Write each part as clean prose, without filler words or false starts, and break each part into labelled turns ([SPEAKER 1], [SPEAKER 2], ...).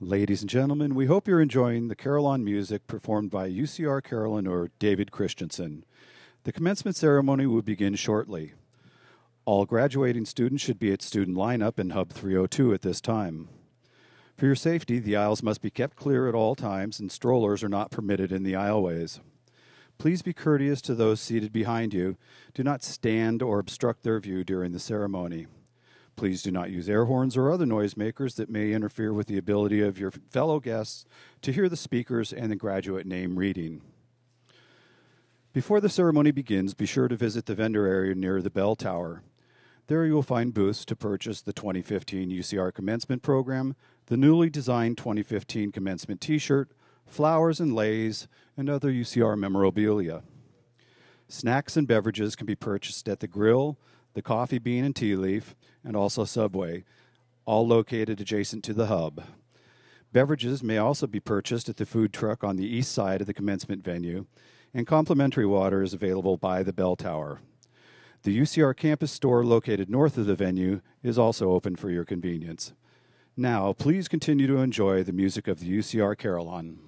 [SPEAKER 1] Ladies and gentlemen, we hope you're enjoying the carillon music performed by UCR carillonneur David Christensen. The commencement ceremony will begin shortly. All graduating students should be at student lineup in Hub 302 at this time. For your safety, the aisles must be kept clear at all times and strollers are not permitted in the aisleways. Please be courteous to those seated behind you. Do not stand or obstruct their view during the ceremony. Please do not use air horns or other noisemakers that may interfere with the ability of your fellow guests to hear the speakers and the graduate name reading. Before the ceremony begins, be sure to visit the vendor area near the bell tower. There you will find booths to purchase the 2015 UCR Commencement Program, the newly designed 2015 Commencement T-shirt, flowers and leis, and other UCR memorabilia. Snacks and beverages can be purchased at the Grill, the Coffee Bean and Tea Leaf, and also Subway, all located adjacent to the hub. Beverages may also be purchased at the food truck on the east side of the commencement venue, and complimentary water is available by the bell tower. The UCR campus store located north of the venue is also open for your convenience. Now, please continue to enjoy the music of the UCR Carillon.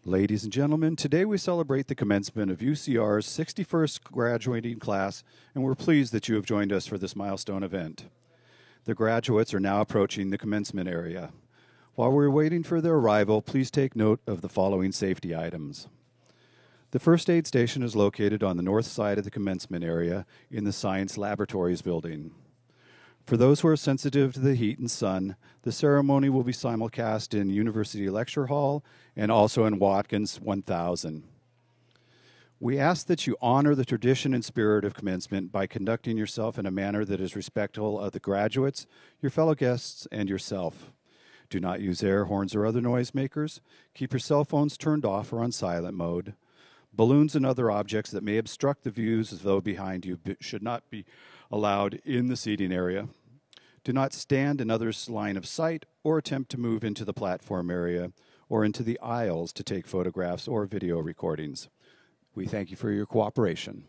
[SPEAKER 1] Ladies and gentlemen, today we celebrate the commencement of UCR's 61st graduating class, and we're pleased that you have joined us for this milestone event. The graduates are now approaching the commencement area. While we're waiting for their arrival, please take note of the following safety items. The first aid station is located on the north side of the commencement area in the Science Laboratories building. For those who are sensitive to the heat and sun, the ceremony will be simulcast in University Lecture Hall and also in Watkins 1000. We ask that you honor the tradition and spirit of commencement by conducting yourself in a manner that is respectful of the graduates, your fellow guests, and yourself. Do not use air horns or other noisemakers. Keep your cell phones turned off or on silent mode. Balloons and other objects that may obstruct the views as though behind you should not be allowed in the seating area. Do not stand in others' line of sight or attempt to move into the platform area or into the aisles to take photographs or video recordings. We thank you for your cooperation.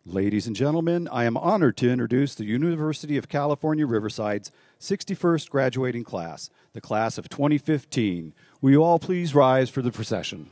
[SPEAKER 1] Ladies and gentlemen, I am honored to introduce the University of California, Riverside's 61st graduating class, the class of 2015. Will you all please rise for the procession?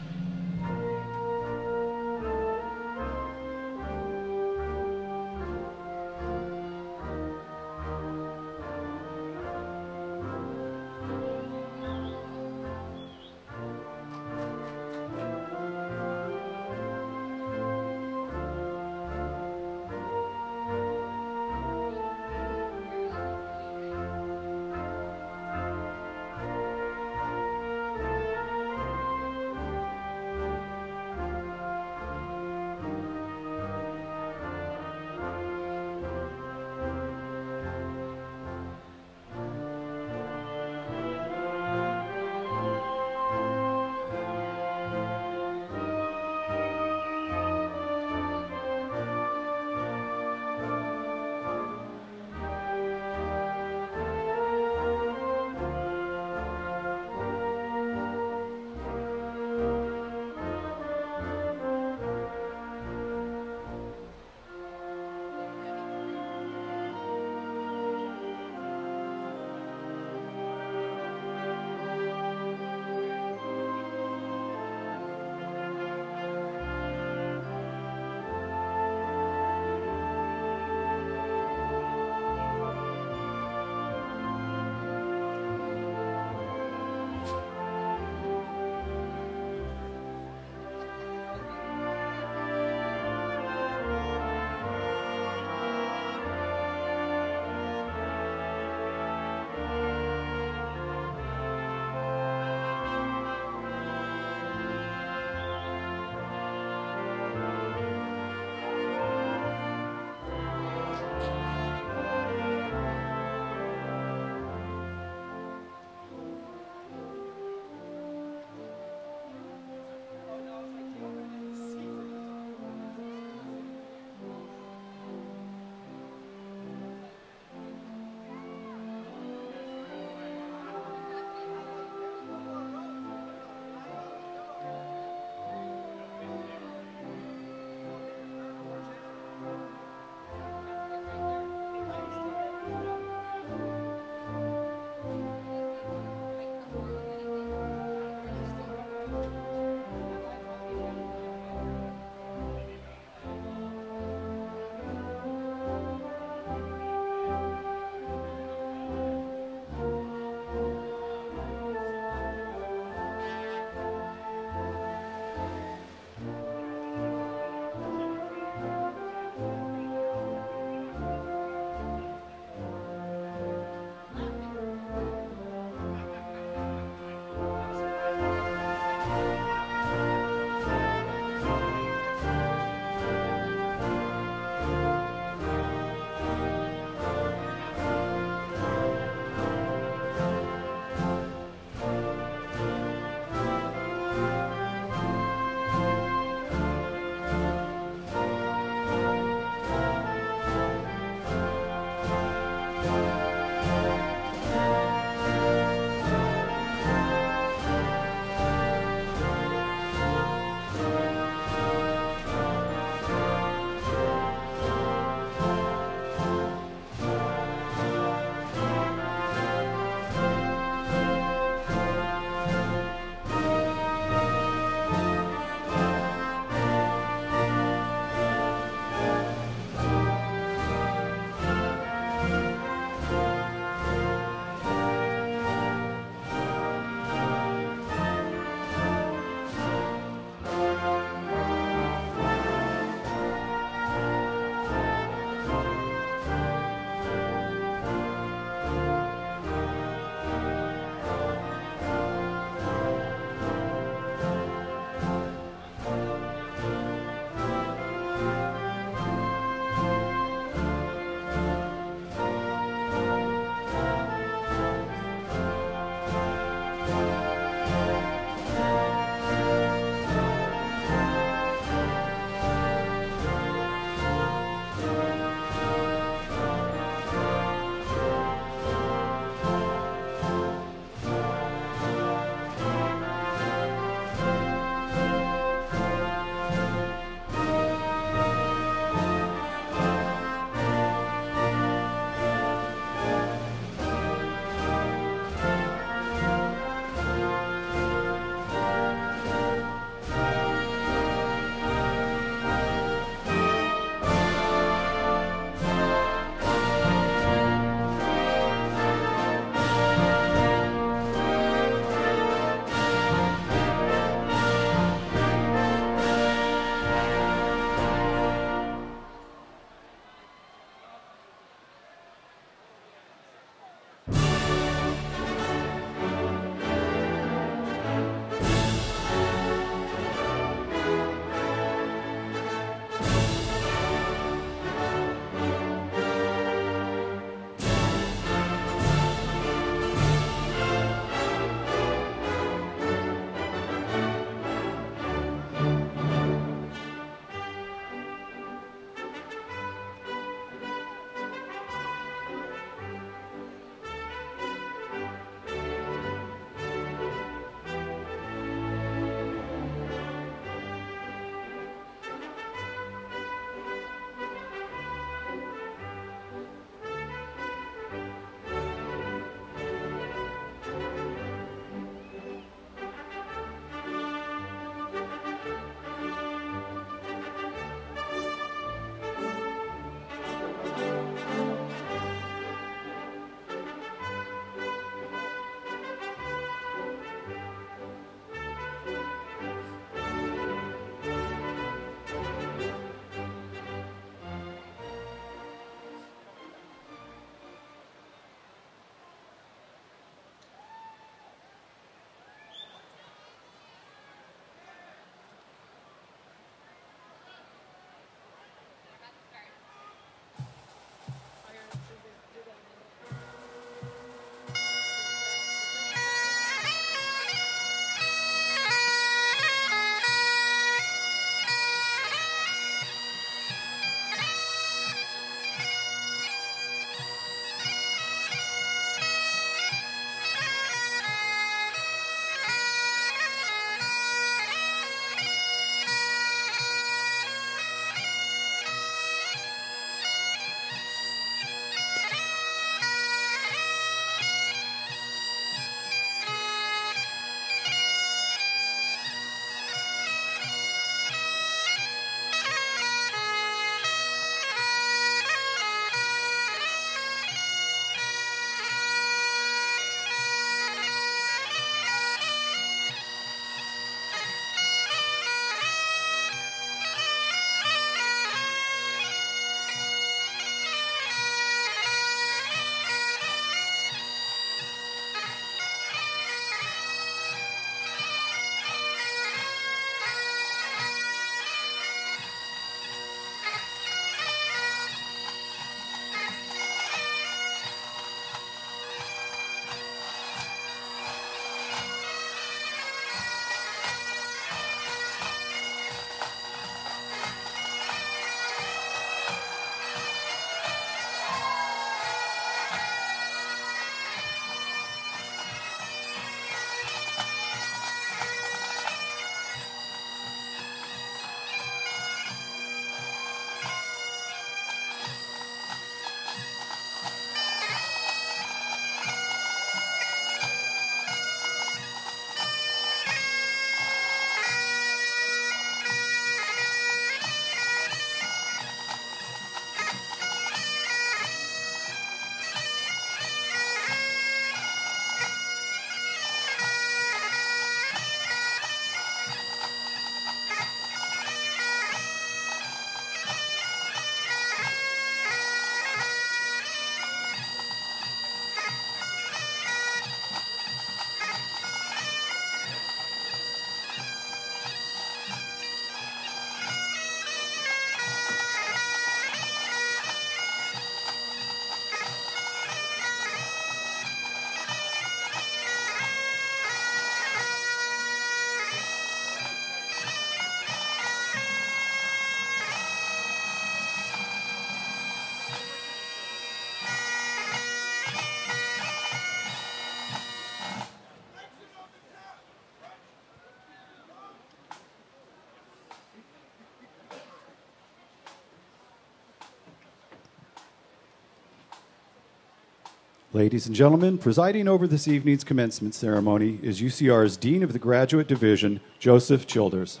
[SPEAKER 1] Ladies and gentlemen, presiding over this evening's commencement ceremony is UCR's Dean of the Graduate Division, Joseph Childers.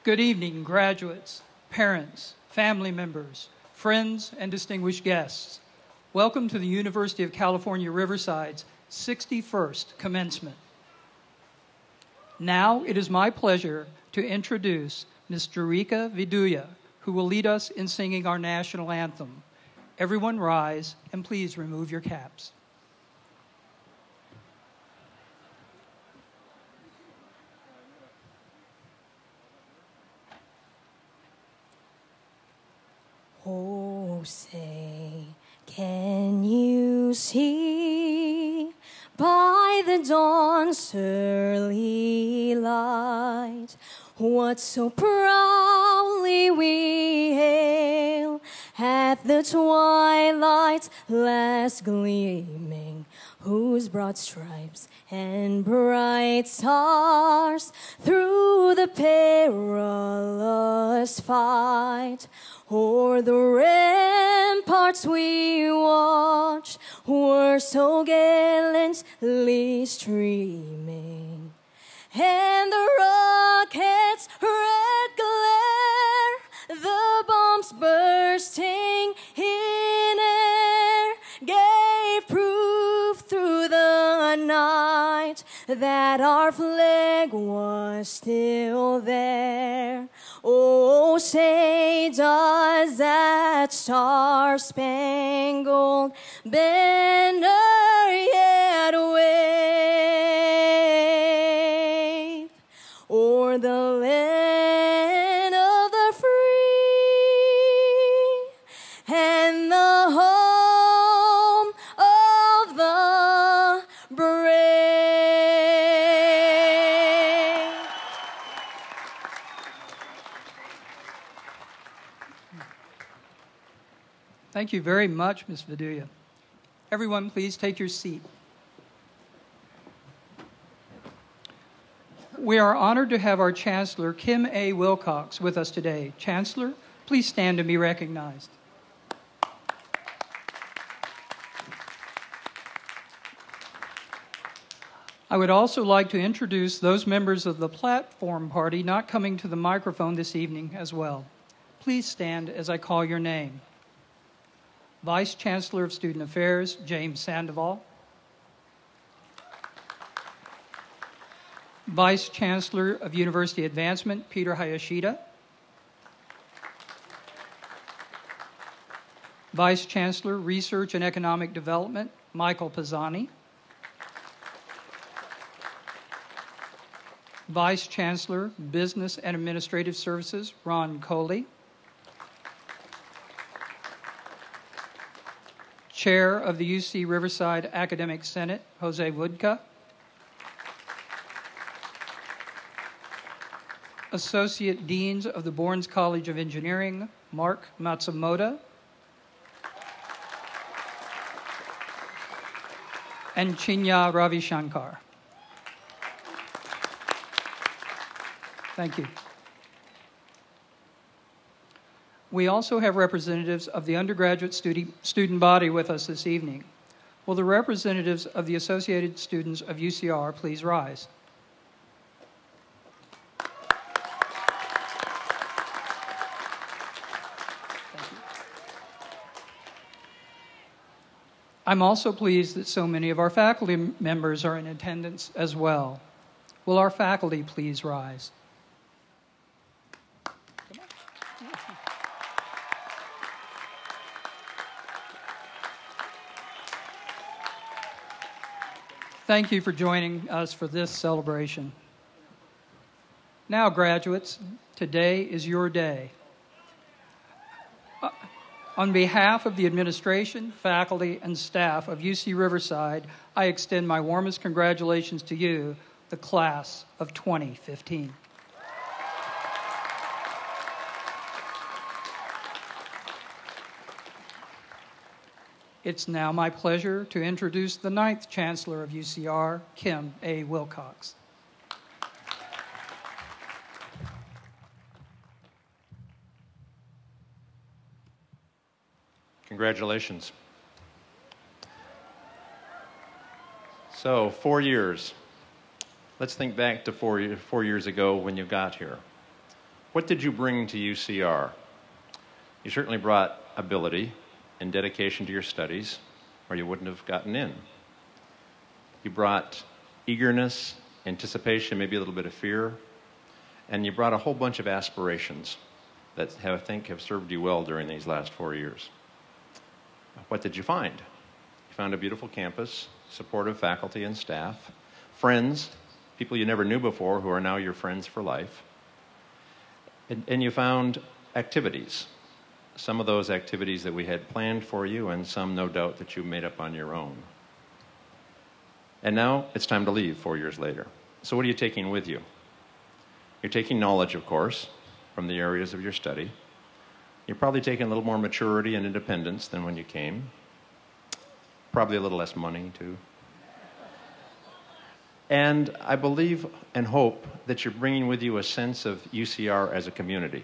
[SPEAKER 2] Good evening, graduates, parents, family members, friends, and distinguished guests. Welcome to the University of California, Riverside's 61st commencement. Now it is my pleasure to introduce Ms. Jurika Viduya, who will lead us in singing our national anthem. Everyone rise, and please remove your caps.
[SPEAKER 3] Oh, say, can you see by the dawn's early light what so proudly we hail at the twilight's last gleaming, whose broad stripes and bright stars through the perilous fight o'er the ramparts we watched were so gallantly streaming, and the rocket's red glare, the bombs bursting in air, gave proof through the night that our flag was still there. Oh, say, does that star-spangled banner yet wave o'er the land of the free and the home of the brave?
[SPEAKER 2] Thank you very much, Ms. Viduya. Everyone, please take your seat. We are honored to have our Chancellor, Kim A. Wilcox, with us today. Chancellor, please stand and be recognized. I would also like to introduce those members of the platform party not coming to the microphone this evening as well. Please stand as I call your name. Vice Chancellor of Student Affairs, James Sandoval. Vice Chancellor of University Advancement, Peter Hayashida. Vice Chancellor, Research and Economic Development, Michael Pisani. Vice Chancellor, Business and Administrative Services, Ron Coley. Chair of the UC Riverside Academic Senate, Jose Woodka. Associate Deans of the Bournes College of Engineering, Mark Matsumoto. And Chinya Ravishankar. Thank you. We also have representatives of the undergraduate student body with us this evening. Will the representatives of the Associated Students of UCR please rise? Thank you. I'm also pleased that so many of our faculty members are in attendance as well. Will our faculty please rise? Thank you for joining us for this celebration. Now, graduates, today is your day. On behalf of the administration, faculty, and staff of UC Riverside, I extend my warmest congratulations to you, the class of 2015. It's now my pleasure to introduce the 9th Chancellor of UCR, Kim A. Wilcox.
[SPEAKER 4] Congratulations. So, 4 years. Let's think back to 4 years ago when you got here. What did you bring to UCR? You certainly brought ability and dedication to your studies, or you wouldn't have gotten in. You brought eagerness, anticipation, maybe a little bit of fear, and you brought a whole bunch of aspirations that I think have served you well during these last 4 years. What did you find? You found a beautiful campus, supportive faculty and staff, friends, people you never knew before who are now your friends for life, and you found activities. Some of those activities that we had planned for you, and some, no doubt, that you made up on your own. And now it's time to leave 4 years later. So what are you taking with you? You're taking knowledge, of course, from the areas of your study. You're probably taking a little more maturity and independence than when you came. Probably a little less money, too. And I believe and hope that you're bringing with you a sense of UCR as a community.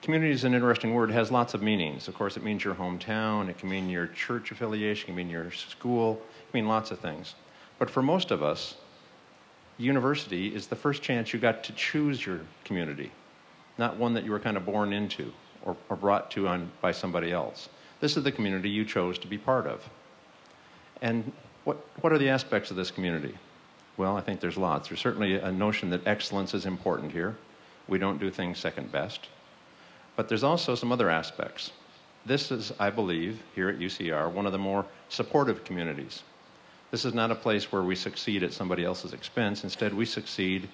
[SPEAKER 4] Community is an interesting word. It has lots of meanings. Of course, it means your hometown. It can mean your church affiliation. It can mean your school. It can mean lots of things. But for most of us, university is the first chance you got to choose your community, not one that you were kind of born into or brought to by somebody else. This is the community you chose to be part of. And what are the aspects of this community? Well, I think there's lots. There's certainly a notion that excellence is important here. We don't do things second best. But there's also some other aspects. This is, I believe, here at UCR, one of the more supportive communities. This is not a place where we succeed at somebody else's expense. Instead, we succeed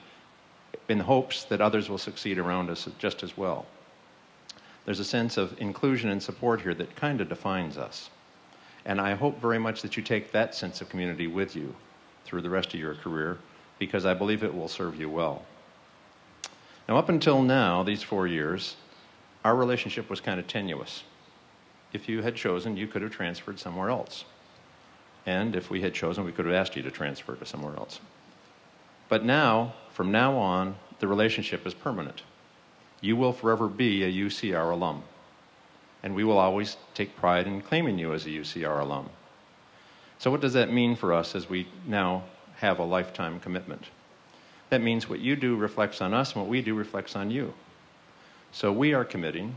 [SPEAKER 4] in hopes that others will succeed around us just as well. There's a sense of inclusion and support here that kind of defines us. And I hope very much that you take that sense of community with you through the rest of your career, because I believe it will serve you well. Now, up until now, these 4 years, our relationship was kind of tenuous. If you had chosen, you could have transferred somewhere else. And if we had chosen, we could have asked you to transfer to somewhere else. But now, from now on, the relationship is permanent. You will forever be a UCR alum. And we will always take pride in claiming you as a UCR alum. So what does that mean for us as we now have a lifetime commitment? That means what you do reflects on us, and what we do reflects on you. So we are committing,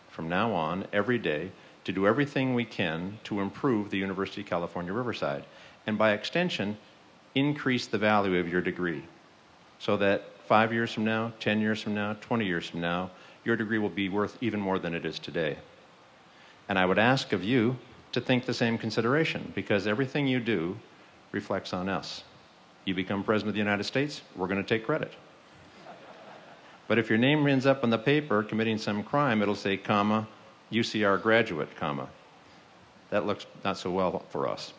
[SPEAKER 4] from now on, every day, to do everything we can to improve the University of California, Riverside, and by extension, increase the value of your degree, so that 5 years from now, 10 years from now, 20 years from now, your degree will be worth even more than it is today. And I would ask of you to think the same consideration, because everything you do reflects on us. You become President of the United States, we're going to take credit. But if your name ends up on the paper committing some crime, it'll say, comma, UCR graduate, comma. That looks not so well for us.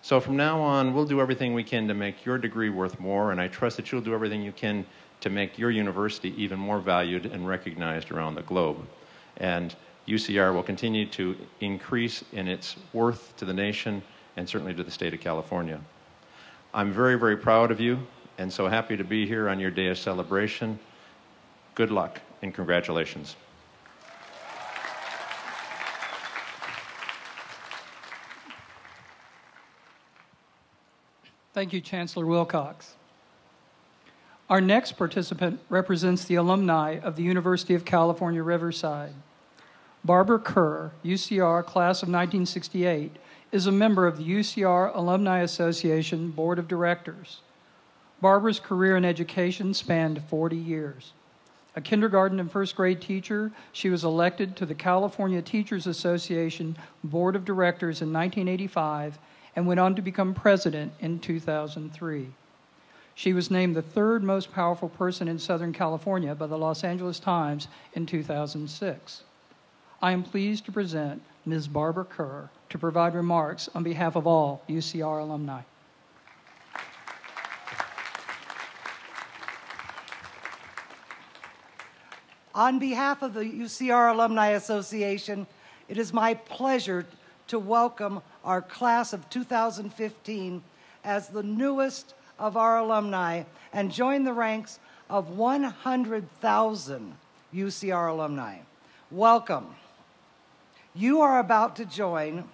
[SPEAKER 4] So from now on, we'll do everything we can to make your degree worth more, and I trust that you'll do everything you can to make your university even more valued and recognized around the globe. And UCR will continue to increase in its worth to the nation and certainly to the state of California. I'm very, very proud of you and so happy to be here on your day of celebration. Good luck and congratulations.
[SPEAKER 2] Thank you, Chancellor Wilcox. Our next participant represents the alumni of the University of California, Riverside. Barbara Kerr, UCR Class of 1968, is a member of the UCR Alumni Association Board of Directors. Barbara's career in education spanned 40 years. A kindergarten and first grade teacher, she was elected to the California Teachers Association Board of Directors in 1985 and went on to become president in 2003. She was named the third most powerful person in Southern California by the Los Angeles Times in 2006. I am pleased to present Ms. Barbara Kerr to provide remarks on behalf of all UCR alumni.
[SPEAKER 5] On behalf of the UCR Alumni Association, it is my pleasure to welcome our class of 2015 as the newest of our alumni and join the ranks of 100,000 UCR alumni. Welcome. You are about to join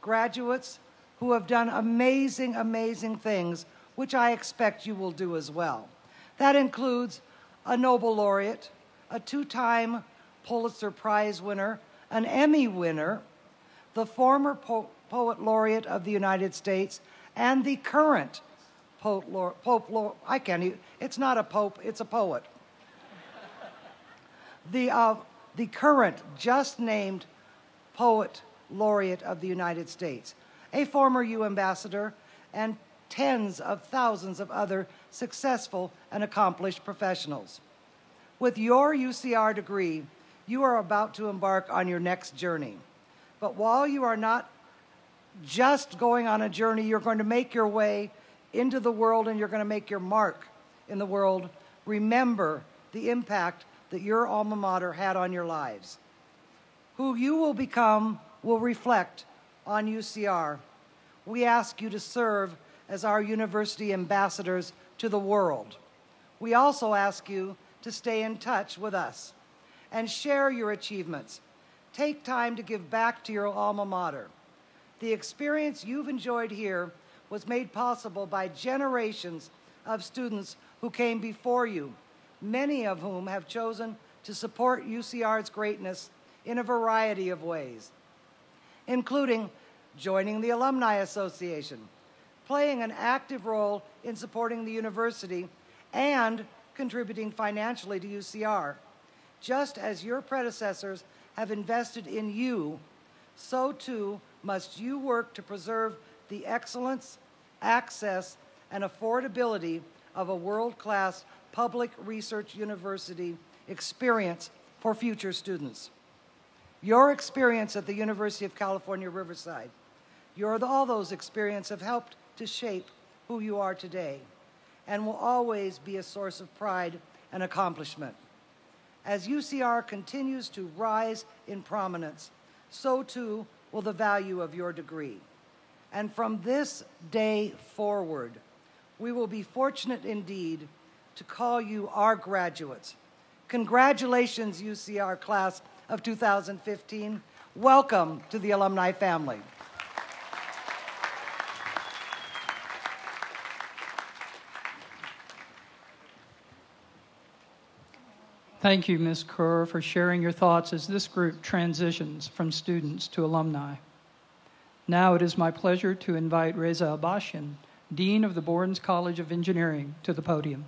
[SPEAKER 5] graduates who have done amazing, amazing things, which I expect you will do as well. That includes a Nobel laureate, a 2-time Pulitzer Prize winner, an Emmy winner, the former Poet Laureate of the United States, and the current it's not a pope, it's a poet. The current, just named Poet Laureate of the United States, a former U ambassador, and tens of thousands of other successful and accomplished professionals. With your UCR degree, you are about to embark on your next journey. But while you are not just going on a journey, you're going to make your way into the world and you're going to make your mark in the world. Remember the impact that your alma mater had on your lives. Who you will become will reflect on UCR. We ask you to serve as our university ambassadors to the world. We also ask you to stay in touch with us and share your achievements. Take time to give back to your alma mater. The experience you've enjoyed here was made possible by generations of students who came before you, many of whom have chosen to support UCR's greatness in a variety of ways, including joining the Alumni Association, playing an active role in supporting the university, and contributing financially to UCR. Just as your predecessors have invested in you, so too must you work to preserve the excellence, access, and affordability of a world-class public research university experience for future students. Your experience at the University of California, Riverside, all those experiences have helped to shape who you are today and will always be a source of pride and accomplishment. As UCR continues to rise in prominence, so too will the value of your degree. And from this day forward, we will be fortunate indeed to call you our graduates. Congratulations, UCR class of 2015. Welcome to the alumni family.
[SPEAKER 2] Thank you, Ms. Kerr, for sharing your thoughts as this group transitions from students to alumni. Now it is my pleasure to invite Reza Abashian, Dean of the Borns College of Engineering, to the podium.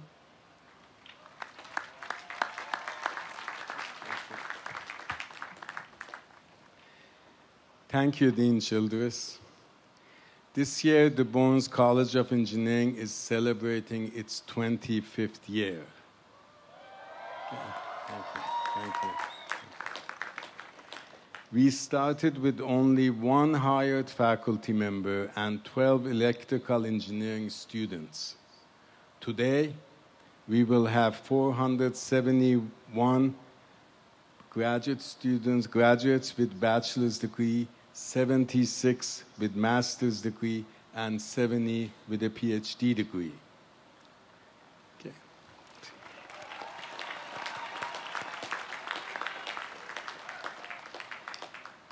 [SPEAKER 6] Thank you, Dean Childress. This year, the Borns College of Engineering is celebrating its 25th year. Thank you. Thank you. We started with only one hired faculty member and 12 electrical engineering students. Today, we will have 471 graduates with bachelor's degree, 76 with master's degree, and 70 with a PhD degree. Okay.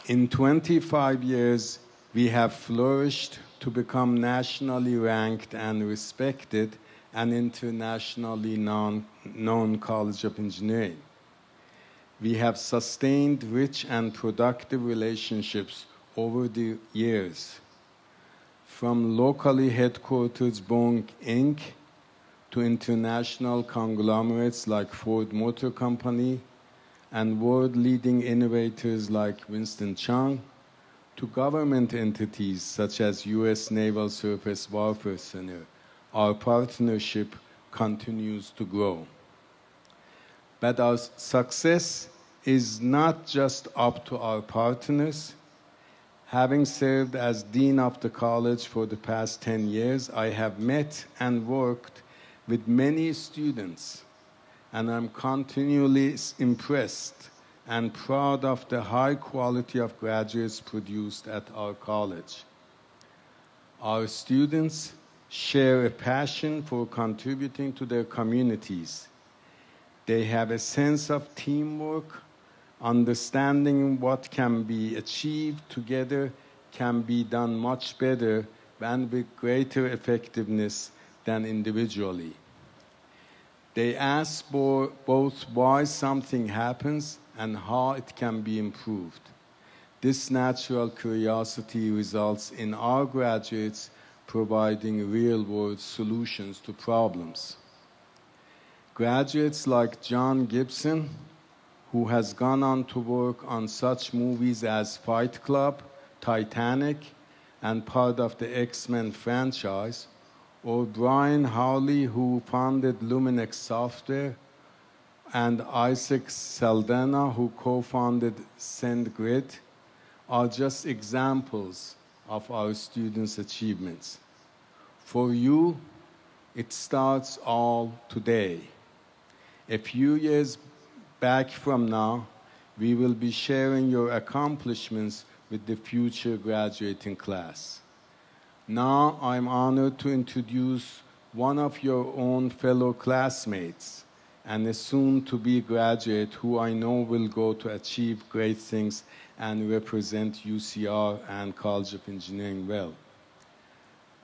[SPEAKER 6] In 25 years, we have flourished to become nationally ranked and respected and internationally known College of Engineering. We have sustained rich and productive relationships over the years, from locally headquartered Boeing Inc. to international conglomerates like Ford Motor Company and world-leading innovators like Winston Chang, to government entities such as U.S. Naval Surface Warfare Center. Our partnership continues to grow. But our success is not just up to our partners. Having served as Dean of the college for the past 10 years, I have met and worked with many students, and I'm continually impressed and proud of the high quality of graduates produced at our college. Our students share a passion for contributing to their communities. They have a sense of teamwork, Understanding what can be achieved together can be done much better and with greater effectiveness than individually. They ask both why something happens and how it can be improved. This natural curiosity results in our graduates providing real-world solutions to problems. Graduates like John Gibson, who has gone on to work on such movies as Fight Club, Titanic, and part of the X-Men franchise, or Brian Howley, who founded Luminex Software, and Isaac Saldana, who co-founded SendGrid, are just examples of our students' achievements. For you, it starts all today. A few years back from now, we will be sharing your accomplishments with the future graduating class. Now I'm honored to introduce one of your own fellow classmates and a soon-to-be graduate who I know will go to achieve great things and represent UCR and College of Engineering well.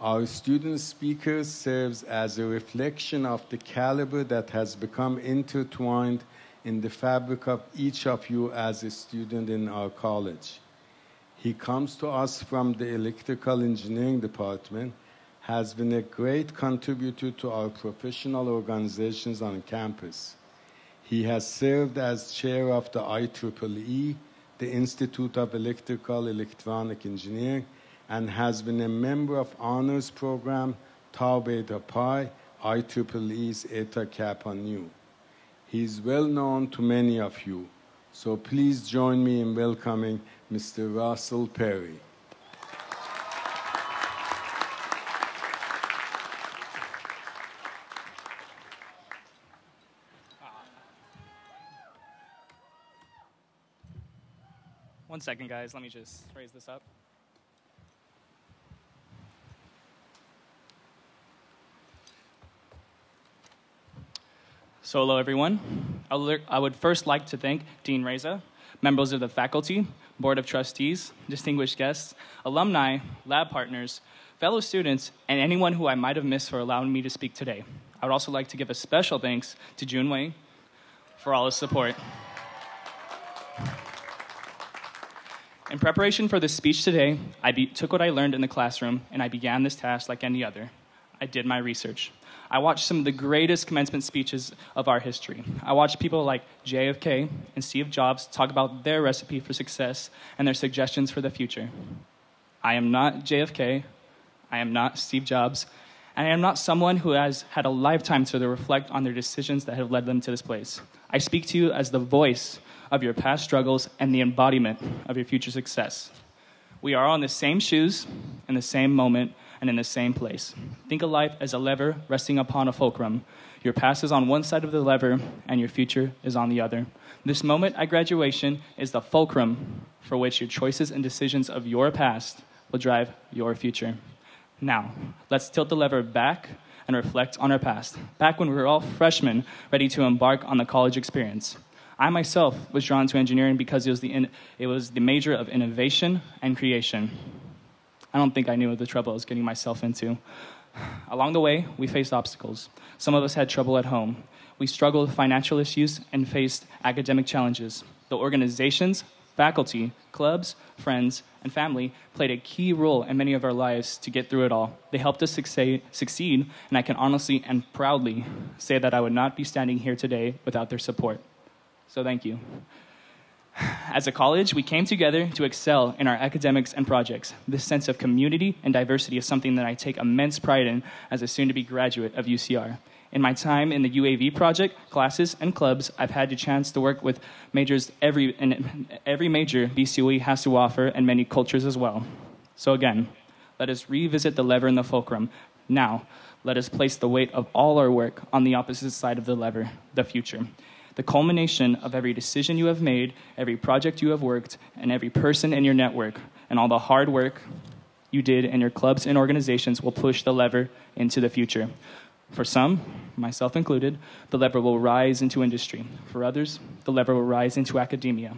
[SPEAKER 6] Our student speaker serves as a reflection of the caliber that has become intertwined in the fabric of each of you as a student in our college. He comes to us from the Electrical Engineering Department, has been a great contributor to our professional organizations on campus. He has served as chair of the IEEE, the Institute of Electrical Electronic Engineering, and has been a member of honors program Tau Beta Pi, IEEE's Eta Kappa Nu. He is well known to many of you, so please join me in welcoming Mr. Russell Perry.
[SPEAKER 7] One second, guys. Let me just raise this up. So hello, everyone. I would first like to thank Dean Reza, members of the faculty, Board of Trustees, distinguished guests, alumni, lab partners, fellow students, and anyone who I might have missed for allowing me to speak today. I would also like to give a special thanks to Jun Wei for all his support. In preparation for this speech today, I took what I learned in the classroom and I began this task like any other. I did my research. I watched some of the greatest commencement speeches of our history. I watched people like JFK and Steve Jobs talk about their recipe for success and their suggestions for the future. I am not JFK, I am not Steve Jobs, and I am not someone who has had a lifetime to reflect on their decisions that have led them to this place. I speak to you as the voice of your past struggles and the embodiment of your future success. We are all in the same shoes, in the same moment, and in the same place. Think of life as a lever resting upon a fulcrum. Your past is on one side of the lever, and your future is on the other. This moment at graduation is the fulcrum for which your choices and decisions of your past will drive your future. Now, let's tilt the lever back and reflect on our past, back when we were all freshmen ready to embark on the college experience. I myself was drawn to engineering because it was the major of innovation and creation. I don't think I knew the trouble I was getting myself into. Along the way, we faced obstacles. Some of us had trouble at home. We struggled with financial issues and faced academic challenges. The organizations, faculty, clubs, friends, and family played a key role in many of our lives to get through it all. They helped us succeed, and I can honestly and proudly say that I would not be standing here today without their support. So thank you. As a college, we came together to excel in our academics and projects. This sense of community and diversity is something that I take immense pride in as a soon-to-be graduate of UCR. In my time in the UAV project, classes, and clubs, I've had the chance to work with majors every major BCOE has to offer, and many cultures as well. So again, let us revisit the lever in the fulcrum. Now, let us place the weight of all our work on the opposite side of the lever, the future. The culmination of every decision you have made, every project you have worked, and every person in your network, and all the hard work you did in your clubs and organizations will push the lever into the future. For some, myself included, the lever will rise into industry. For others, the lever will rise into academia.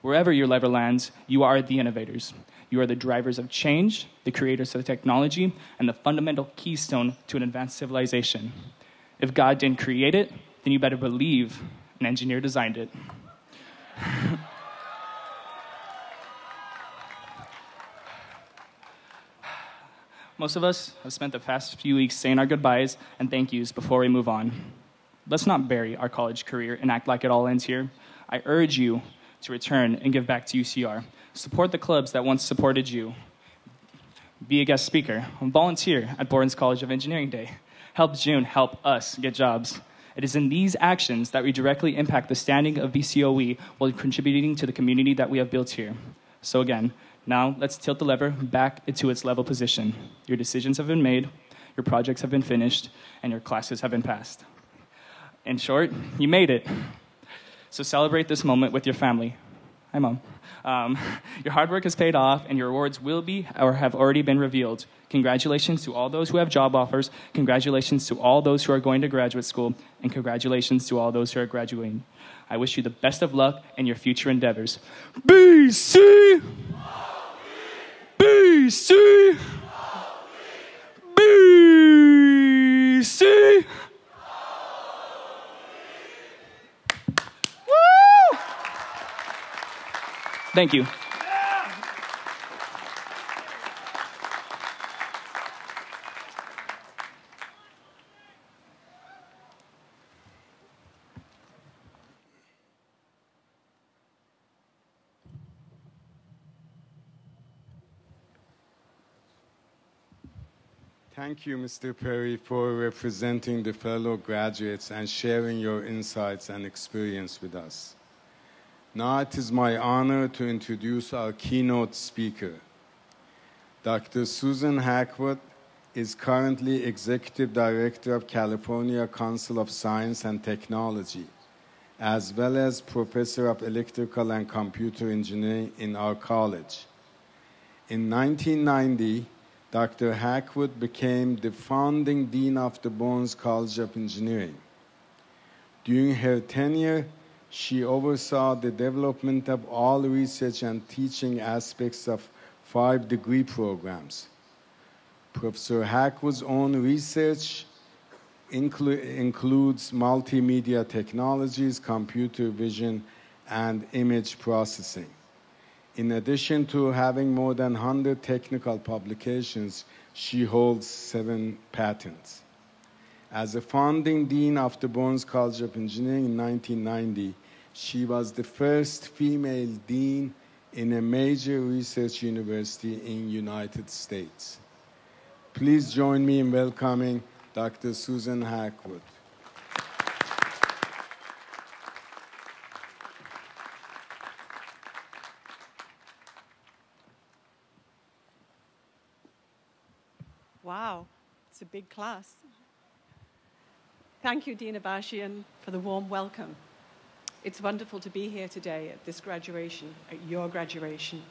[SPEAKER 7] Wherever your lever lands, you are the innovators. You are the drivers of change, the creators of technology, and the fundamental keystone to an advanced civilization. If God didn't create it, then you better believe an engineer designed it. Most of us have spent the past few weeks saying our goodbyes and thank yous before we move on. Let's not bury our college career and act like it all ends here. I urge you to return and give back to UCR. Support the clubs that once supported you. Be a guest speaker. Volunteer at Borden's College of Engineering Day. Help June help us get jobs. It is in these actions that we directly impact the standing of BCOE while contributing to the community that we have built here. So again, now let's tilt the lever back into its level position. Your decisions have been made, your projects have been finished, and your classes have been passed. In short, you made it. So celebrate this moment with your family. Hi, Mom. Your hard work has paid off, and your awards will be or have already been revealed. Congratulations to all those who have job offers. Congratulations to all those who are going to graduate school. And congratulations to all those who are graduating. I wish you the best of luck in your future endeavors. BC! BC! BC! Woo! Thank you.
[SPEAKER 6] Thank you, Mr. Perry, for representing the fellow graduates and sharing your insights and experience with us. Now it is my honor to introduce our keynote speaker. Dr. Susan Hackwood is currently Executive Director of California Council of Science and Technology, as well as Professor of Electrical and Computer Engineering in our college. In 1990, Dr. Hackwood became the founding Dean of the Borden's College of Engineering. During her tenure, she oversaw the development of all research and teaching aspects of 5 degree programs. Professor Hackwood's own research includes multimedia technologies, computer vision, and image processing. In addition to having more than 100 technical publications, she holds 7 patents. As a founding dean of the Borden's College of Engineering in 1990, she was the first female dean in a major research university in the United States. Please join me in welcoming Dr. Susan Hackwood.
[SPEAKER 8] Wow, it's a big class. Thank you, Dean Abashian, for the warm welcome. It's wonderful to be here today at this graduation, at your graduation.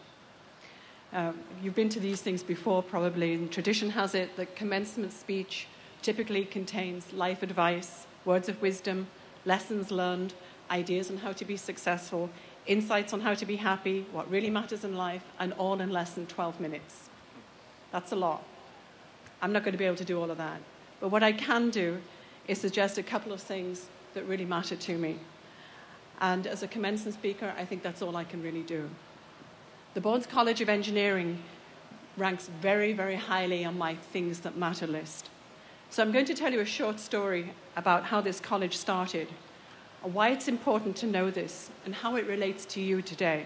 [SPEAKER 8] You've been to these things before, probably, and tradition has it that commencement speech typically contains life advice, words of wisdom, lessons learned, ideas on how to be successful, insights on how to be happy, what really matters in life, and all in less than 12 minutes. That's a lot. I'm not going to be able to do all of that. But what I can do is suggest a couple of things that really matter to me. And as a commencement speaker, I think that's all I can really do. The Borden's College of Engineering ranks very, very highly on my things that matter list. So I'm going to tell you a short story about how this college started, and why it's important to know this, and how it relates to you today.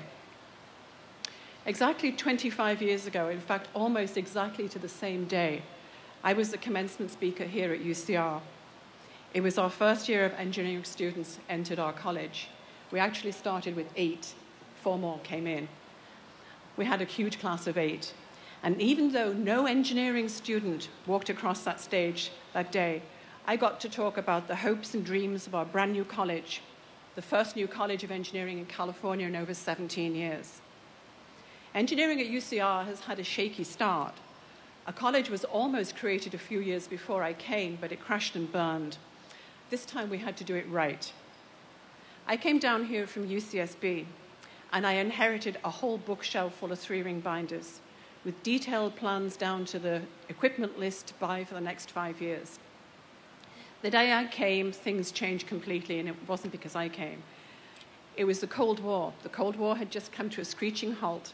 [SPEAKER 8] Exactly 25 years ago, in fact, almost exactly to the same day, I was the commencement speaker here at UCR. It was our first year of engineering students entered our college. We actually started with 8. 4 more came in. We had a huge class of 8. And even though no engineering student walked across that stage that day, I got to talk about the hopes and dreams of our brand new college, the first new college of engineering in California in over 17 years. Engineering at UCR has had a shaky start. A college was almost created a few years before I came, but it crashed and burned. This time we had to do it right. I came down here from UCSB, and I inherited a whole bookshelf full of 3-ring binders, with detailed plans down to the equipment list to buy for the next 5 years. The day I came, things changed completely, and it wasn't because I came. It was the Cold War. The Cold War had just come to a screeching halt,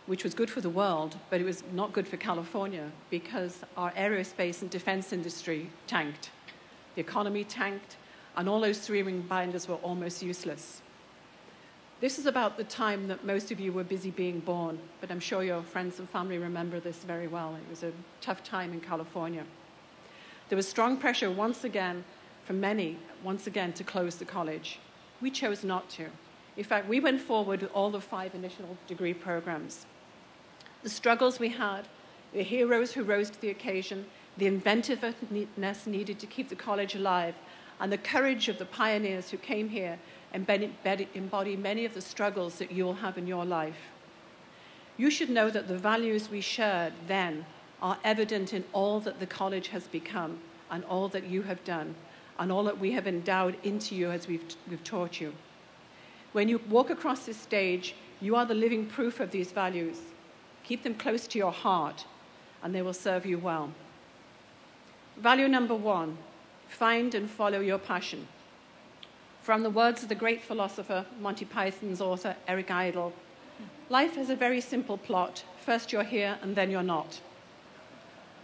[SPEAKER 8] which was good for the world, but it was not good for California because our aerospace and defense industry tanked. The economy tanked, and all those 3-ring binders were almost useless. This is about the time that most of you were busy being born, but I'm sure your friends and family remember this very well. It was a tough time in California. There was strong pressure once again from many, to close the college. We chose not to. In fact, we went forward with all the 5 initial degree programs. The struggles we had, the heroes who rose to the occasion, the inventiveness needed to keep the college alive, and the courage of the pioneers who came here embody many of the struggles that you'll have in your life. You should know that the values we shared then are evident in all that the college has become, and all that you have done, and all that we have endowed into you as we've taught you. When you walk across this stage, you are the living proof of these values. Keep them close to your heart, and they will serve you well. Value number 1, find and follow your passion. From the words of the great philosopher, Monty Python's author, Eric Idle, life has a very simple plot. First you're here, and then you're not.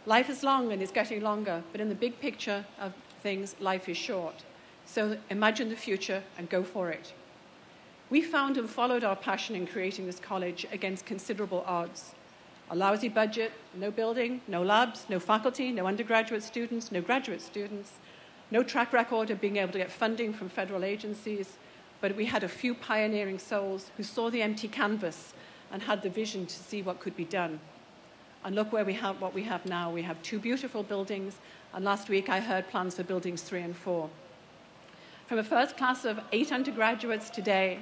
[SPEAKER 8] Life is long, and it's getting longer, but in the big picture of things, life is short. So imagine the future and go for it. We found and followed our passion in creating this college against considerable odds. A lousy budget, no building, no labs, no faculty, no undergraduate students, no graduate students, no track record of being able to get funding from federal agencies, but we had a few pioneering souls who saw the empty canvas and had the vision to see what could be done. And look where what we have now. We have 2 beautiful buildings, and last week I heard plans for buildings 3 and 4. From a first class of 8 undergraduates today,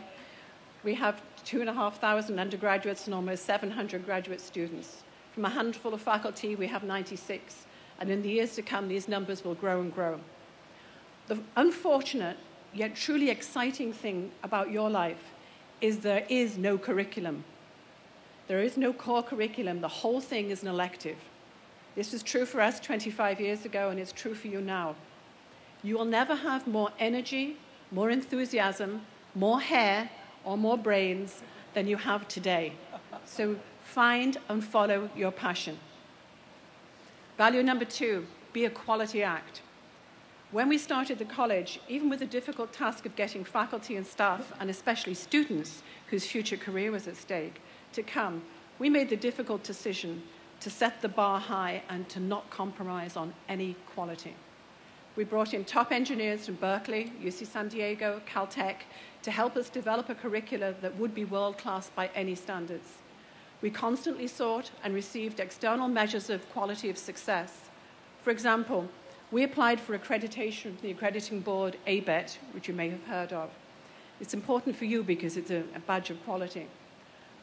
[SPEAKER 8] we have 2,500 undergraduates and almost 700 graduate students. From a handful of faculty, we have 96. And in the years to come, these numbers will grow and grow. The unfortunate, yet truly exciting thing about your life is there is no curriculum. There is no core curriculum. The whole thing is an elective. This was true for us 25 years ago, and it's true for you now. You will never have more energy, more enthusiasm, more hair, or more brains than you have today. So find and follow your passion. Value number 2, be a quality act. When we started the college, even with the difficult task of getting faculty and staff, and especially students whose future career was at stake, to come, we made the difficult decision to set the bar high and to not compromise on any quality. We brought in top engineers from Berkeley, UC San Diego, Caltech, to help us develop a curricula that would be world-class by any standards. We constantly sought and received external measures of quality of success. For example, we applied for accreditation from the accrediting board, ABET, which you may have heard of. It's important for you because it's a badge of quality.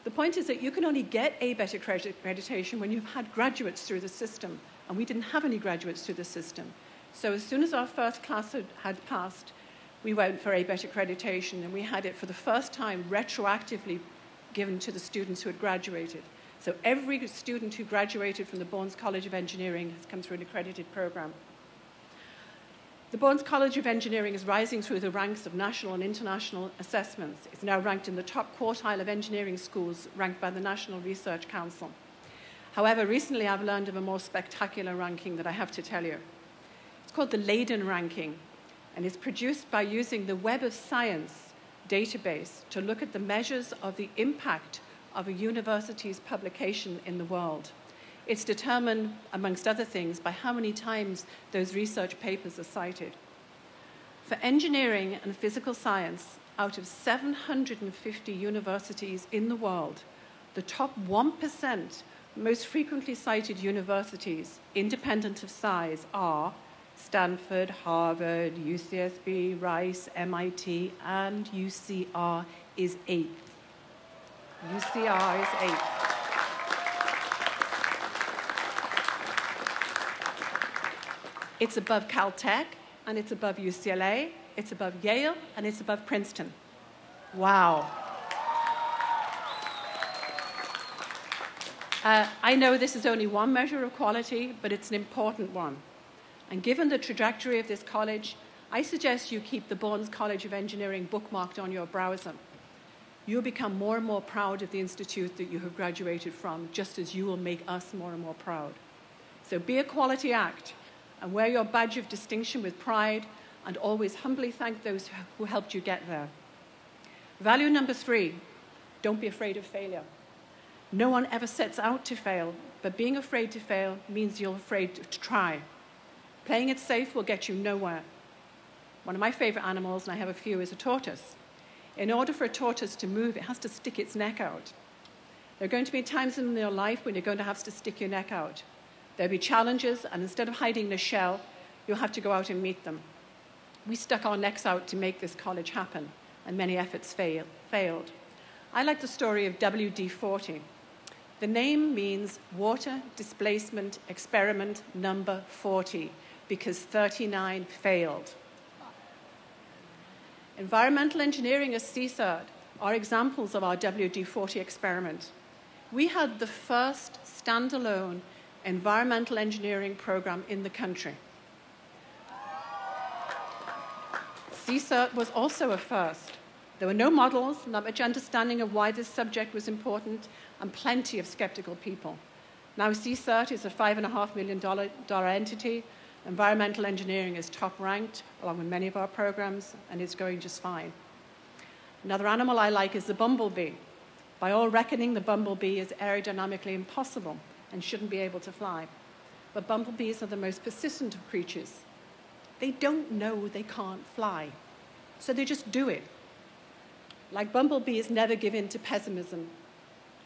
[SPEAKER 8] The point is that you can only get ABET accreditation when you've had graduates through the system, and we didn't have any graduates through the system. So as soon as our first class had passed, we went for ABET accreditation, and we had it for the first time retroactively given to the students who had graduated. So every student who graduated from the Bourne College of Engineering has come through an accredited program. The Bourne College of Engineering is rising through the ranks of national and international assessments. It's now ranked in the top quartile of engineering schools, ranked by the National Research Council. However, recently I've learned of a more spectacular ranking that I have to tell you. It's called the Leiden ranking, and it's produced by using the Web of Science database to look at the measures of the impact of a university's publication in the world. It's determined, amongst other things, by how many times those research papers are cited. For engineering and physical science, out of 750 universities in the world, the top 1% most frequently cited universities, independent of size, are Stanford, Harvard, UCSB, Rice, MIT, and UCR is 8th. UCR is 8th. It's above Caltech, and it's above UCLA, it's above Yale, and it's above Princeton. Wow. I know this is only one measure of quality, but it's an important one. And given the trajectory of this college, I suggest you keep the Bournes College of Engineering bookmarked on your browser. You'll become more and more proud of the institute that you have graduated from, just as you will make us more and more proud. So be a quality act and wear your badge of distinction with pride, and always humbly thank those who helped you get there. Value number 3, don't be afraid of failure. No one ever sets out to fail, but being afraid to fail means you're afraid to try. Playing it safe will get you nowhere. One of my favorite animals, and I have a few, is a tortoise. In order for a tortoise to move, it has to stick its neck out. There are going to be times in your life when you're going to have to stick your neck out. There'll be challenges, and instead of hiding in a shell, you'll have to go out and meet them. We stuck our necks out to make this college happen, and many efforts failed. I like the story of WD-40. The name means Water Displacement Experiment Number 40, because 39 failed. Environmental engineering as CSERT are examples of our WD-40 experiment. We had the first standalone environmental engineering program in the country. CSERT was also a first. There were no models, not much understanding of why this subject was important, and plenty of skeptical people. Now CSERT is a $5.5 million entity. Environmental engineering is top ranked, along with many of our programs, and it's going just fine. Another animal I like is the bumblebee. By all reckoning, the bumblebee is aerodynamically impossible and shouldn't be able to fly. But bumblebees are the most persistent of creatures. They don't know they can't fly, so they just do it. Like bumblebees, never give in to pessimism.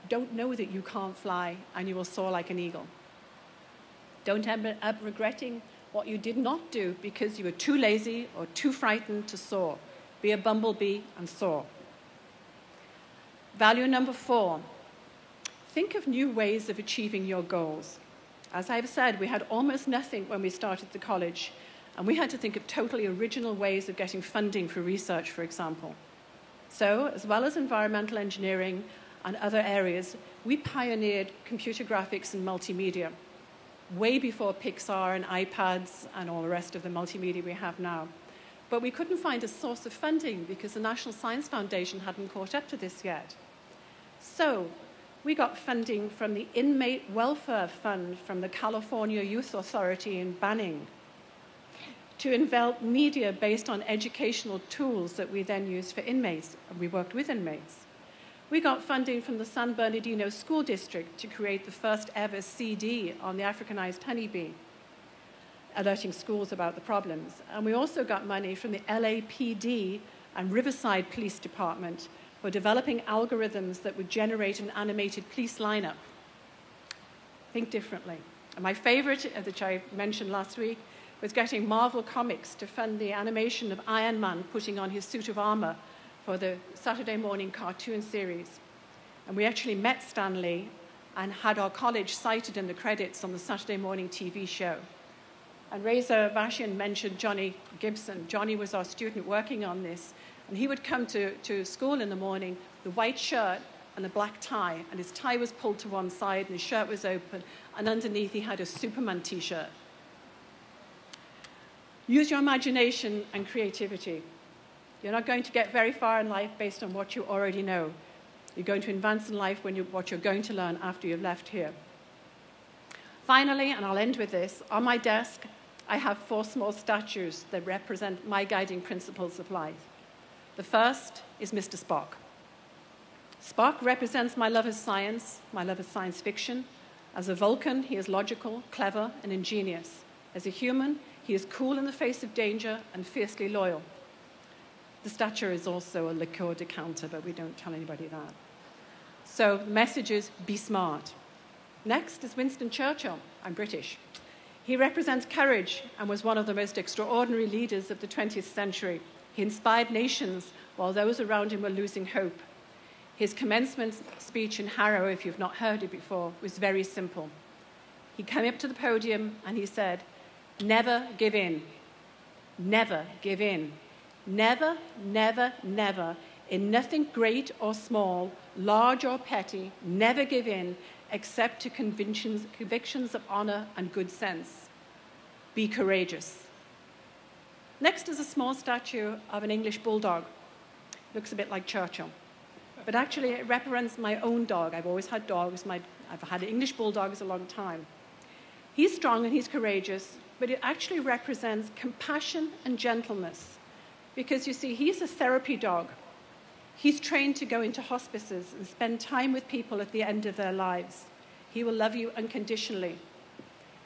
[SPEAKER 8] Don't know that you can't fly, and you will soar like an eagle. Don't end up regretting what you did not do because you were too lazy or too frightened to soar. Be a bumblebee and soar. Value number 4, think of new ways of achieving your goals. As I've said, we had almost nothing when we started the college, and we had to think of totally original ways of getting funding for research, for example. So, as well as environmental engineering and other areas, we pioneered computer graphics and multimedia, way before Pixar and iPads and all the rest of the multimedia we have now. But we couldn't find a source of funding because the National Science Foundation hadn't caught up to this yet. So we got funding from the Inmate Welfare Fund from the California Youth Authority in Banning to envelop media based on educational tools that we then used for inmates, and we worked with inmates. We got funding from the San Bernardino School District to create the first ever CD on the Africanized honeybee, alerting schools about the problems. And we also got money from the LAPD and Riverside Police Department for developing algorithms that would generate an animated police lineup. Think differently. And my favorite, which I mentioned last week, was getting Marvel Comics to fund the animation of Iron Man putting on his suit of armor for the Saturday morning cartoon series. And we actually met Stan Lee and had our college cited in the credits on the Saturday morning TV show. And Reza Vashian mentioned Johnny Gibson. Johnny was our student working on this. And he would come to school in the morning, the white shirt and the black tie. And his tie was pulled to one side and his shirt was open. And underneath he had a Superman t-shirt. Use your imagination and creativity. You're not going to get very far in life based on what you already know. You're going to advance in life when what you're going to learn after you've left here. Finally, and I'll end with this, on my desk, I have 4 small statues that represent my guiding principles of life. The first is Mr. Spock. Spock represents my love of science, my love of science fiction. As a Vulcan, he is logical, clever, and ingenious. As a human, he is cool in the face of danger and fiercely loyal. The statue is also a liqueur decanter, but we don't tell anybody that. So the message is, be smart. Next is Winston Churchill. I'm British. He represents courage and was one of the most extraordinary leaders of the 20th century. He inspired nations while those around him were losing hope. His commencement speech in Harrow, if you've not heard it before, was very simple. He came up to the podium and he said, Never give in. Never give in. Never, never, never. In nothing great or small, large or petty, never give in, except to convictions of honor and good sense. Be courageous. Next is a small statue of an English bulldog. Looks a bit like Churchill. But actually, it represents my own dog. I've always had dogs. I've had English bulldogs a long time. He's strong and he's courageous, but it actually represents compassion and gentleness. Because you see, he's a therapy dog. He's trained to go into hospices and spend time with people at the end of their lives. He will love you unconditionally.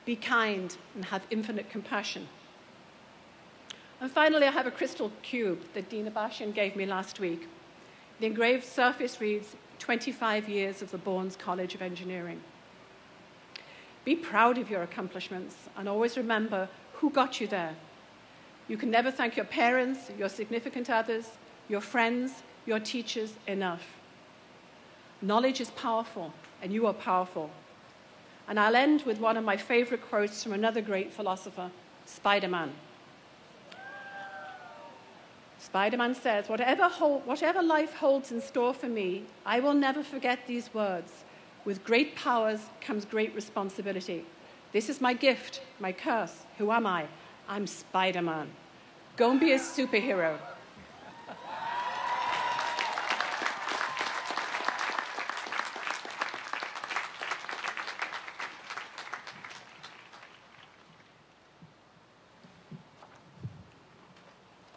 [SPEAKER 8] Be kind and have infinite compassion. And finally, I have a crystal cube that Dina Bashian gave me last week. The engraved surface reads, 25 years of the Bournes College of Engineering. Be proud of your accomplishments and always remember who got you there. You can never thank your parents, your significant others, your friends, your teachers enough. Knowledge is powerful, and you are powerful. And I'll end with one of my favorite quotes from another great philosopher, Spider-Man. Spider-Man says, whatever life holds in store for me, I will never forget these words. With great powers comes great responsibility. This is my gift, my curse. Who am I? I'm Spider-Man. Go and be a superhero.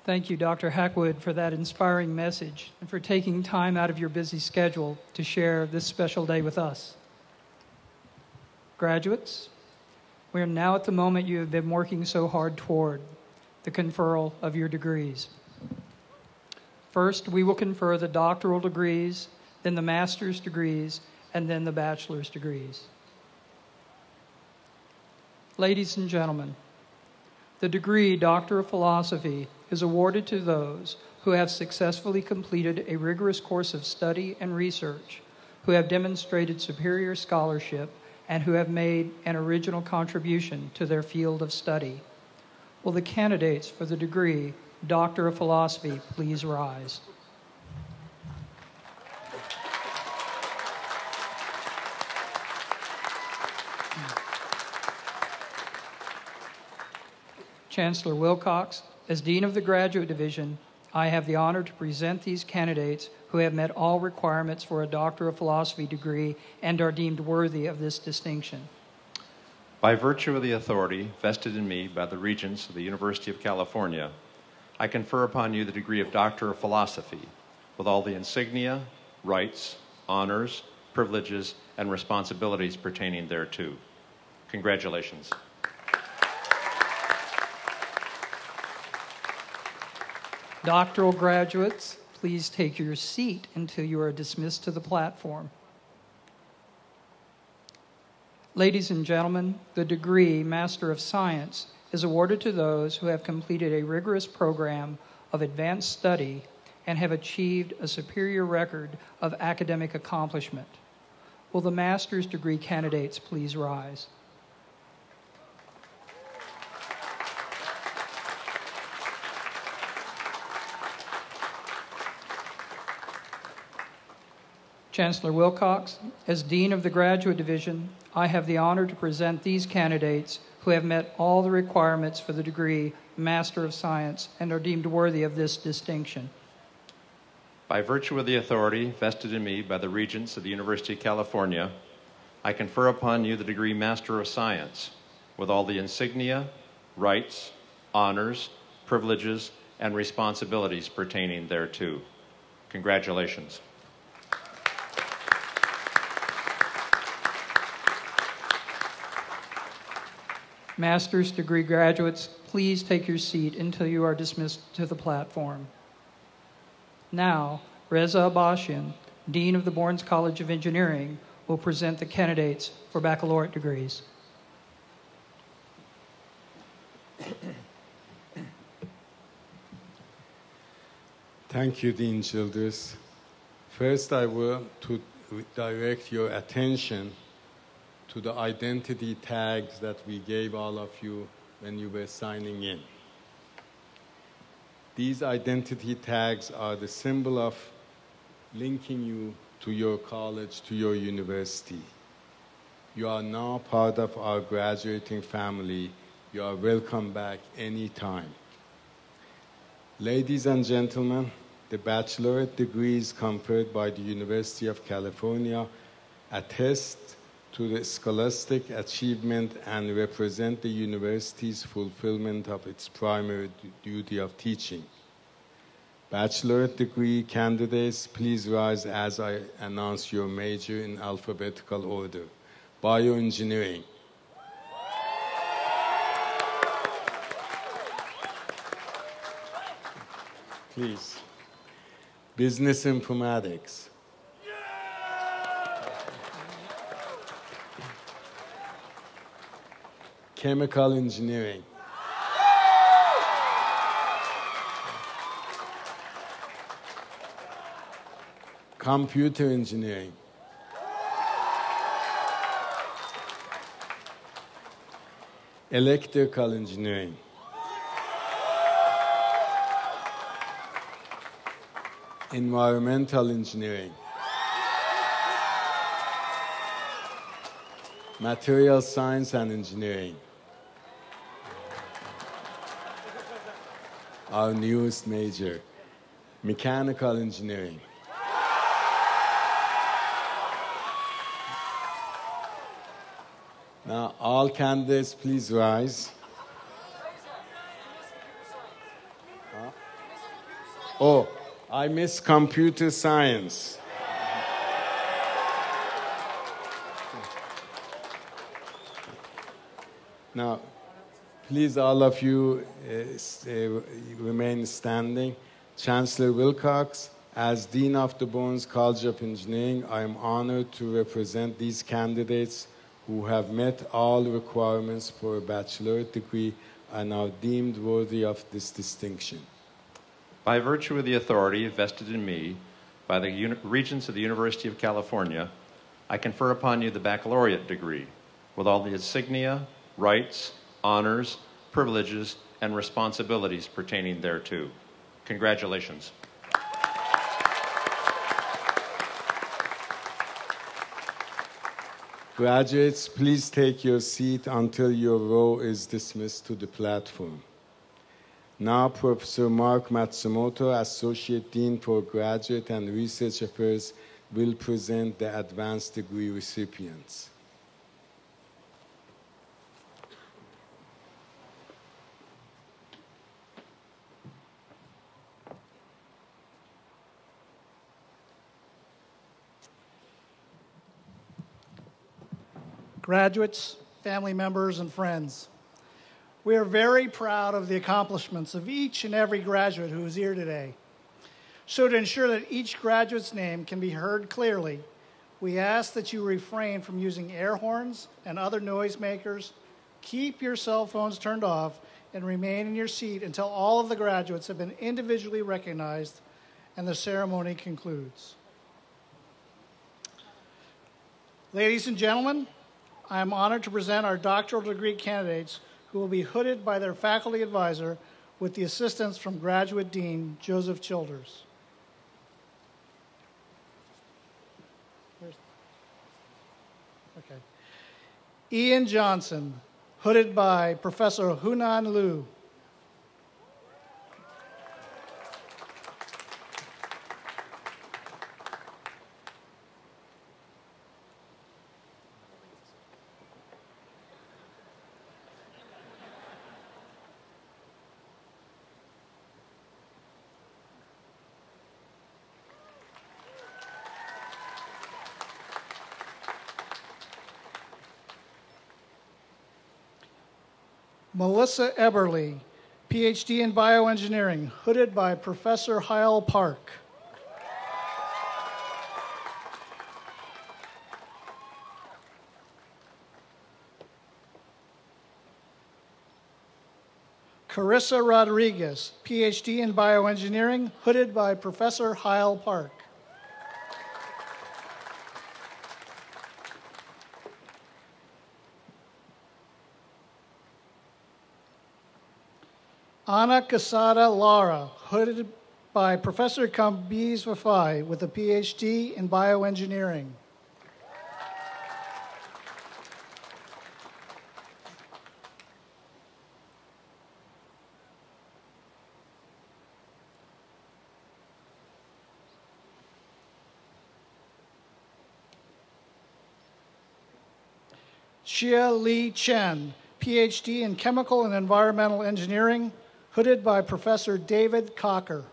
[SPEAKER 2] Thank you, Dr. Hackwood, for that inspiring message and for taking time out of your busy schedule to share this special day with us. Graduates, we are now at the moment you have been working so hard toward, the conferral of your degrees. First, we will confer the doctoral degrees, then the master's degrees, and then the bachelor's degrees. Ladies and gentlemen, the degree Doctor of Philosophy is awarded to those who have successfully completed a rigorous course of study and research, who have demonstrated superior scholarship, and who have made an original contribution to their field of study. Will the candidates for the degree Doctor of Philosophy please rise? Chancellor Wilcox, as Dean of the Graduate Division, I have the honor to present these candidates who have met all requirements for a Doctor of Philosophy degree and are deemed worthy of this distinction.
[SPEAKER 4] By virtue of the authority vested in me by the Regents of the University of California, I confer upon you the degree of Doctor of Philosophy with all the insignia, rights, honors, privileges, and responsibilities pertaining thereto. Congratulations.
[SPEAKER 2] Doctoral graduates, please take your seat until you are dismissed to the platform. Ladies and gentlemen, the degree Master of Science is awarded to those who have completed a rigorous program of advanced study and have achieved a superior record of academic accomplishment. Will the master's degree candidates please rise? Chancellor Wilcox, as Dean of the Graduate Division, I have the honor to present these candidates who have met all the requirements for the degree Master of Science and are deemed worthy of this distinction.
[SPEAKER 4] By virtue of the authority vested in me by the Regents of the University of California, I confer upon you the degree Master of Science with all the insignia, rights, honors, privileges, and responsibilities pertaining thereto. Congratulations.
[SPEAKER 2] Master's degree graduates, please take your seat until you are dismissed to the platform. Now, Reza Abashian, Dean of the Bournes College of Engineering, will present the candidates for baccalaureate degrees.
[SPEAKER 6] Thank you, Dean Childress. First, I want to direct your attention to the identity tags that we gave all of you when you were signing in. These identity tags are the symbol of linking you to your college, to your university. You are now part of our graduating family. You are welcome back anytime. Ladies and gentlemen, the baccalaureate degrees conferred by the University of California attest to the scholastic achievement and represent the university's fulfillment of its primary duty of teaching. Baccalaureate degree candidates, please rise as I announce your major in alphabetical order. Bioengineering. Please. Business informatics. Chemical engineering. Computer engineering. Electrical engineering. Environmental engineering. Material science and engineering. Our newest major, mechanical engineering. Now, all candidates, please rise. Oh, I missed computer science. Now, please, all of you remain standing. Chancellor Wilcox, as Dean of the Bones College of Engineering, I am honored to represent these candidates who have met all requirements for a baccalaureate degree and are deemed worthy of this distinction.
[SPEAKER 4] By virtue of the authority vested in me by the Regents of the University of California, I confer upon you the baccalaureate degree with all the insignia, rights, honors, privileges, and responsibilities pertaining thereto. Congratulations.
[SPEAKER 6] Graduates, please take your seat until your row is dismissed to the platform. Now, Professor Mark Matsumoto, Associate Dean for Graduate and Research Affairs, will present the advanced degree recipients.
[SPEAKER 9] Graduates, family members, and friends, we are very proud of the accomplishments of each and every graduate who is here today. So to ensure that each graduate's name can be heard clearly, we ask that you refrain from using air horns and other noisemakers, keep your cell phones turned off, and remain in your seat until all of the graduates have been individually recognized and the ceremony concludes. Ladies and gentlemen, I am honored to present our doctoral degree candidates who will be hooded by their faculty advisor with the assistance from Graduate Dean Joseph Childers. Okay. Ian Johnson, hooded by Professor Hunan Liu. Melissa Eberly, PhD in bioengineering, hooded by Professor Hyle Park. Carissa Rodriguez, PhD in bioengineering, hooded by Professor Hyle Park. Ana Casada Lara, hooded by Professor Kambiz Wafai with a PhD in bioengineering. Xia Li Chen, PhD in Chemical and Environmental Engineering, hooded by Professor David Cocker.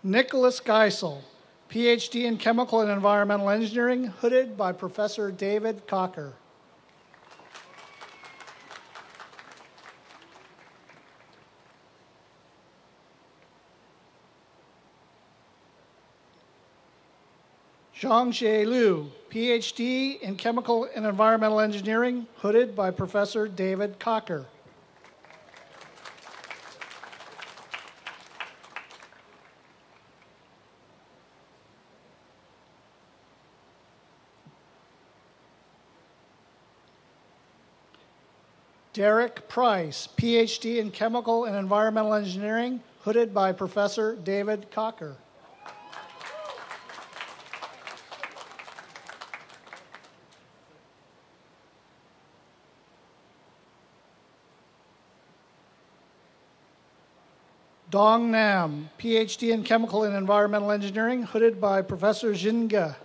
[SPEAKER 9] Nicholas Geisel, PhD in Chemical and Environmental Engineering, hooded by Professor David Cocker. Zhangxie Liu, PhD in Chemical and Environmental Engineering, hooded by Professor David Cocker. Derek Price, PhD in Chemical and Environmental Engineering, hooded by Professor David Cocker. Dong Nam, PhD in Chemical and Environmental Engineering, hooded by Professor Jin Ge.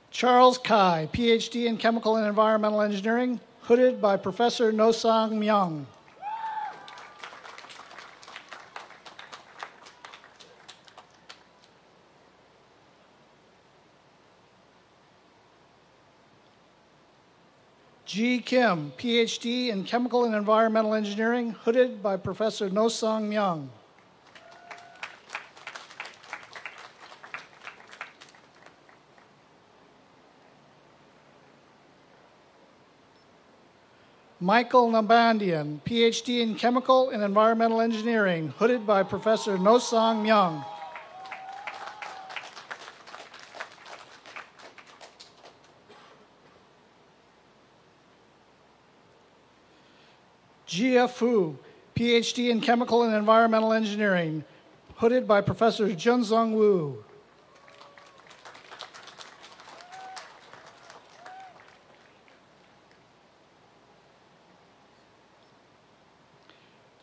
[SPEAKER 9] Charles Kai, PhD in Chemical and Environmental Engineering, hooded by Professor No-Sang Myung. Ji Kim, PhD in Chemical and Environmental Engineering, hooded by Professor No-Sang Myung. Michael Nabandian, PhD in Chemical and Environmental Engineering, hooded by Professor No-Sang Myung. Jia Fu, PhD in Chemical and Environmental Engineering, hooded by Professor Junzong Wu.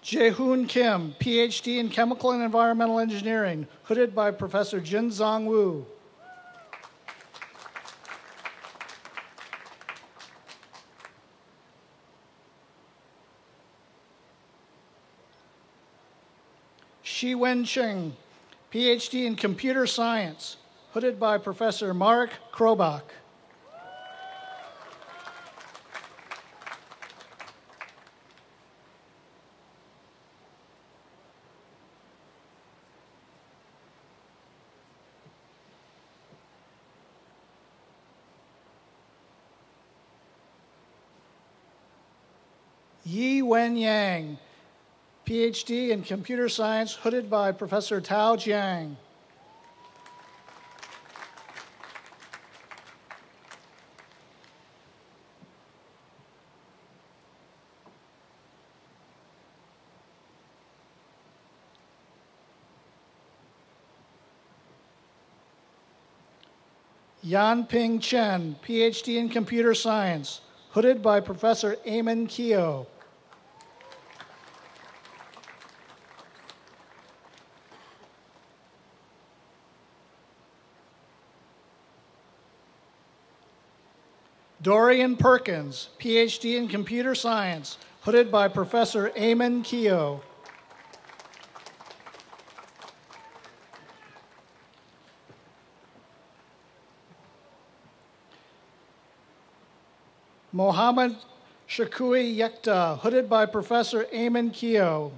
[SPEAKER 9] Jae-hoon Kim, PhD in Chemical and Environmental Engineering, hooded by Professor Junzong Wu. Shi-Wen Cheng, PhD in Computer Science, hooded by Professor Mark Krobach. Yi Wen Yang, PhD in Computer Science, hooded by Professor Tao Jiang. Yanping Chen, PhD in Computer Science, hooded by Professor Eamon Keogh. Dorian Perkins, PhD in Computer Science, hooded by Professor Eamon Keogh. Mohammed Shakui Yekta, hooded by Professor Eamon Keogh.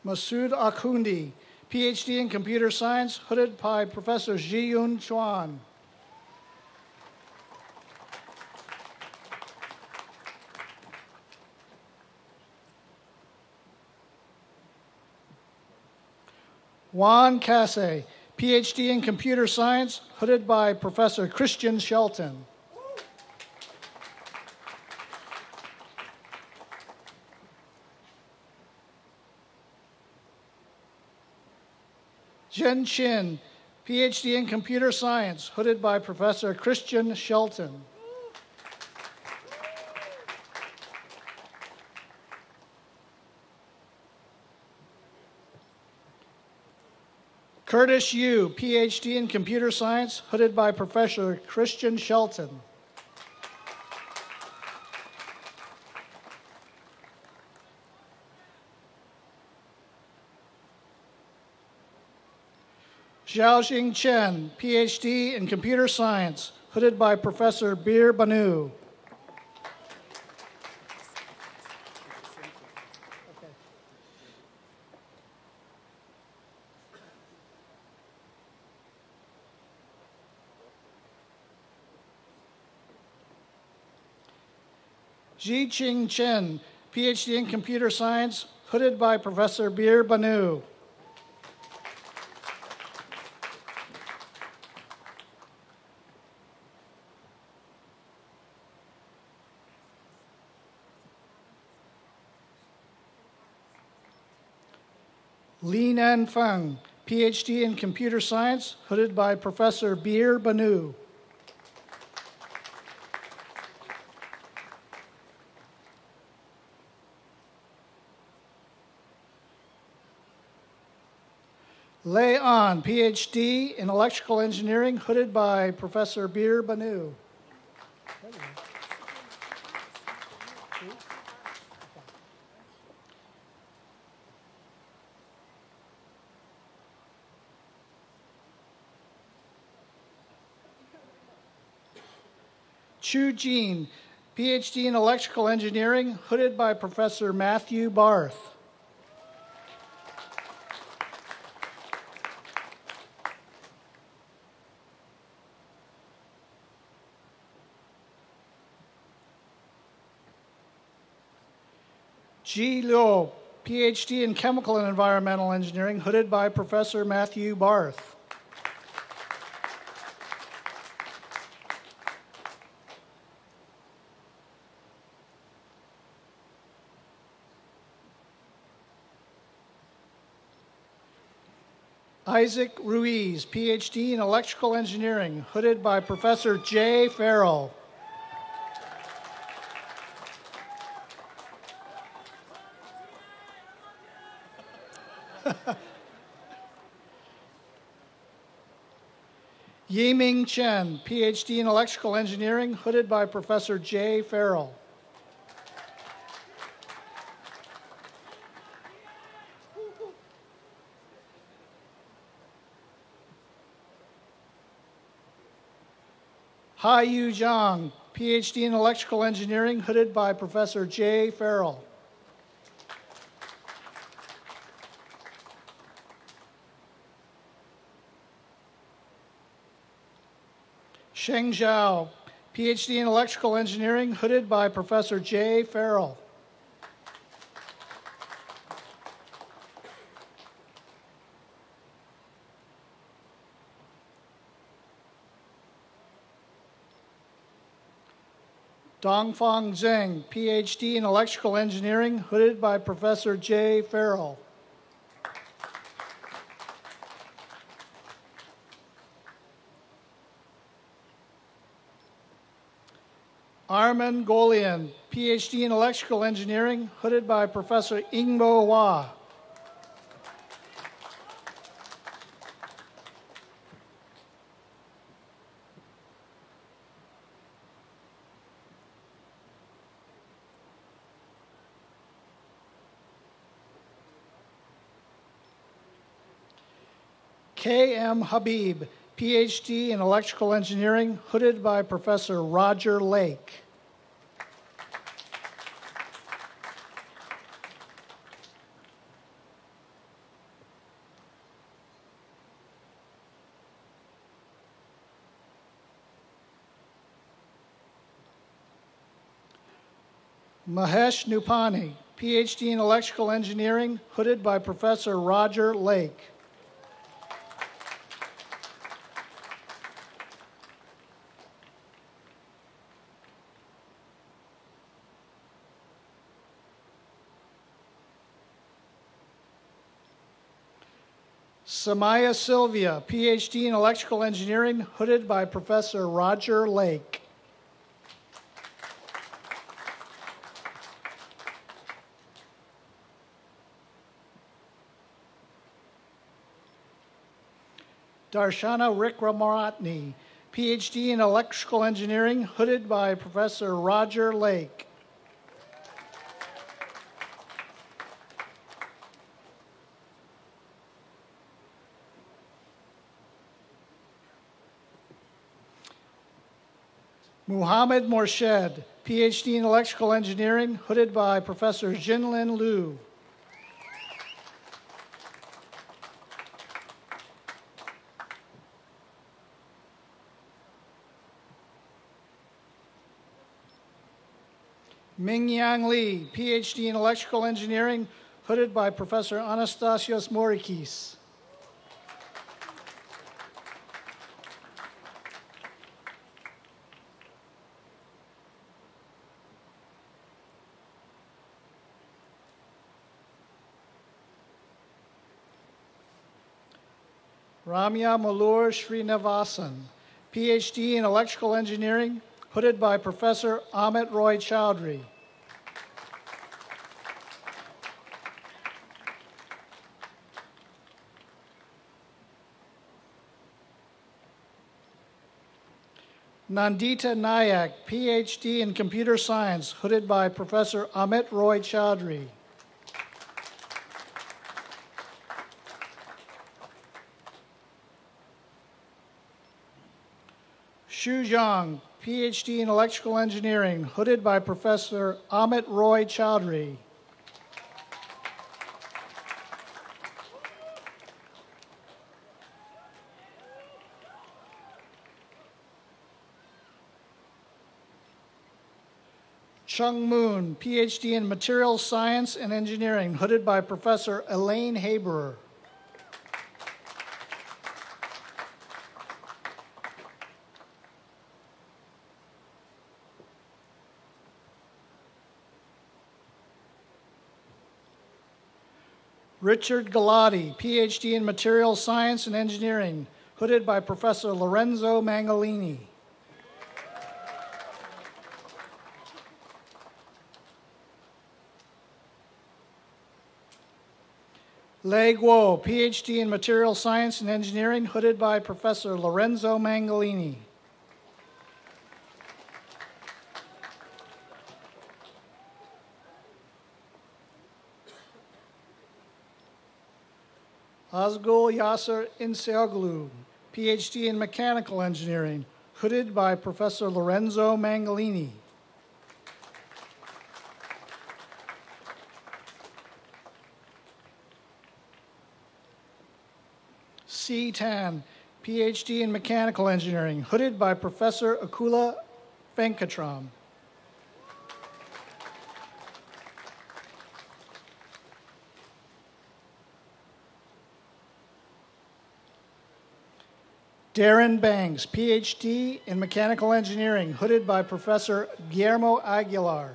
[SPEAKER 9] Masood Akhundi, PhD in Computer Science, hooded by Professor Ji-Yun Chuan. Juan Casse, PhD in Computer Science, hooded by Professor Christian Shelton. Jen Chin, PhD in Computer Science, hooded by Professor Christian Shelton. Curtis Yu, PhD in Computer Science, hooded by Professor Christian Shelton. Xiaoxing Chen, PhD in Computer Science, hooded by Professor Bir Banu. Ji-Ching Chen, PhD in Computer Science, hooded by Professor Bir Banu. Li Nan Feng, PhD in Computer Science, hooded by Professor Bir Banu. Lei An, PhD in Electrical Engineering, hooded by Professor Bir Banu. Chu Jean, PhD in Electrical Engineering, hooded by Professor Matthew Barth. Ji Liu, PhD in Chemical and Environmental Engineering, hooded by Professor Matthew Barth. Isaac Ruiz, PhD in Electrical Engineering, hooded by Professor Jay Farrell. Yiming Chen, PhD in Electrical Engineering, hooded by Professor Jay Farrell. Haiyu Zhang, PhD in Electrical Engineering, hooded by Professor Jay Farrell. Sheng Zhao, PhD in Electrical Engineering, hooded by Professor Jay Farrell. Dongfang Zheng, PhD in Electrical Engineering, hooded by Professor Jay Farrell. Armin Golian, PhD in Electrical Engineering, hooded by Professor Ingbo Hua. K.M. Habib, PhD in Electrical Engineering, hooded by Professor Roger Lake. Mahesh Nupani, PhD in Electrical Engineering, hooded by Professor Roger Lake. Samaya Sylvia, PhD in Electrical Engineering, hooded by Professor Roger Lake. Darshana Rikramaratne, PhD in Electrical Engineering, hooded by Professor Roger Lake. Muhammad Morshed, PhD in Electrical Engineering, hooded by Professor Jinlin Liu. Mingyang Li, PhD in Electrical Engineering, hooded by Professor Anastasios Morikis. Ramya Malur Srinivasan, PhD in Electrical Engineering, hooded by Professor Amit Roy Chowdhury. Nandita Nayak, PhD in Computer Science, hooded by Professor Amit Roy Chowdhury. Xu Zhang, PhD in Electrical Engineering, hooded by Professor Amit Roy Chowdhury. Chung Moon, PhD in Materials Science and Engineering, hooded by Professor Elaine Haberer. Richard Galati, PhD in Materials Science and Engineering, hooded by Professor Lorenzo Mangolini. Lei Guo, PhD in Materials Science and Engineering, hooded by Professor Lorenzo Mangolini. Azgul Yasser Inseoglu, PhD in Mechanical Engineering, hooded by Professor Lorenzo Mangolini. C. Tan, PhD in Mechanical Engineering, hooded by Professor Akula Venkatram. Darren Banks, PhD in Mechanical Engineering, hooded by Professor Guillermo Aguilar.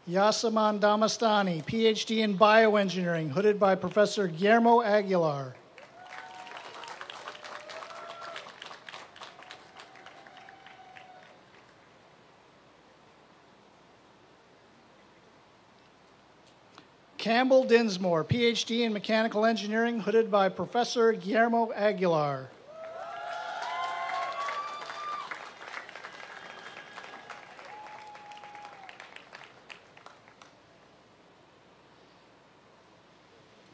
[SPEAKER 9] Yasaman Damastani, PhD in Bioengineering, hooded by Professor Guillermo Aguilar. Campbell Dinsmore, PhD in Mechanical Engineering, hooded by Professor Guillermo Aguilar.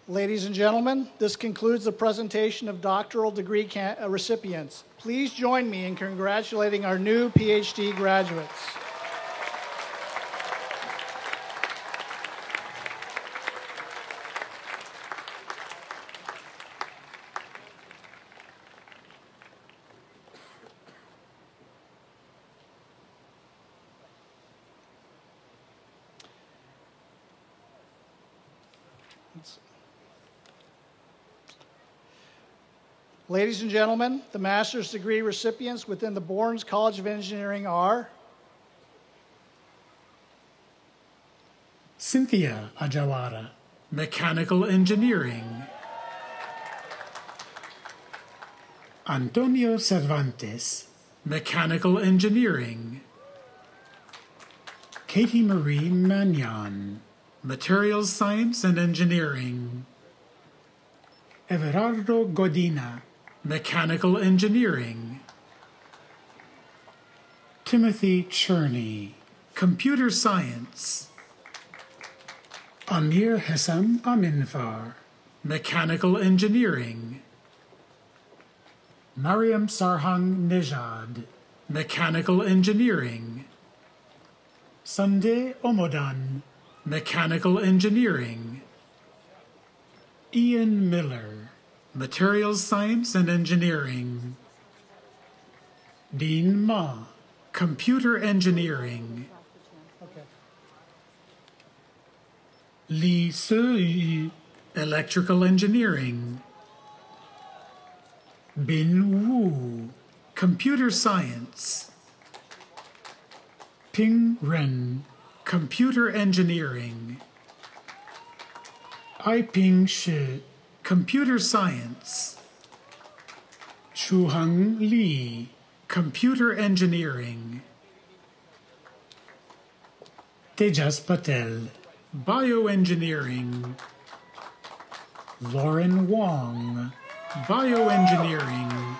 [SPEAKER 9] Ladies and gentlemen, this concludes the presentation of doctoral degree recipients. Please join me in congratulating our new PhD graduates. Ladies and gentlemen, the master's degree recipients within the Bournes College of Engineering are
[SPEAKER 10] Cynthia Ajawara, Mechanical Engineering. Antonio Cervantes, Mechanical Engineering. Katie Marie Magnan, Materials Science and Engineering. Everardo Godina, Mechanical Engineering. Timothy Cherney, Computer Science. Amir Hessam Aminfar, Mechanical Engineering. Mariam Sarhang Nejad, Mechanical Engineering. Sunday Omodan, Mechanical Engineering. Ian Miller, Materials Science and Engineering. Dean Ma, Computer Engineering. Lee Seo, Electrical Engineering. Bin Wu, Computer Science. Ping Ren, Computer Engineering. Ai-Ping Shi, Computer Science. Shuhang Li, Computer Engineering. Tejas Patel, Bioengineering. Lauren Wong, Bioengineering.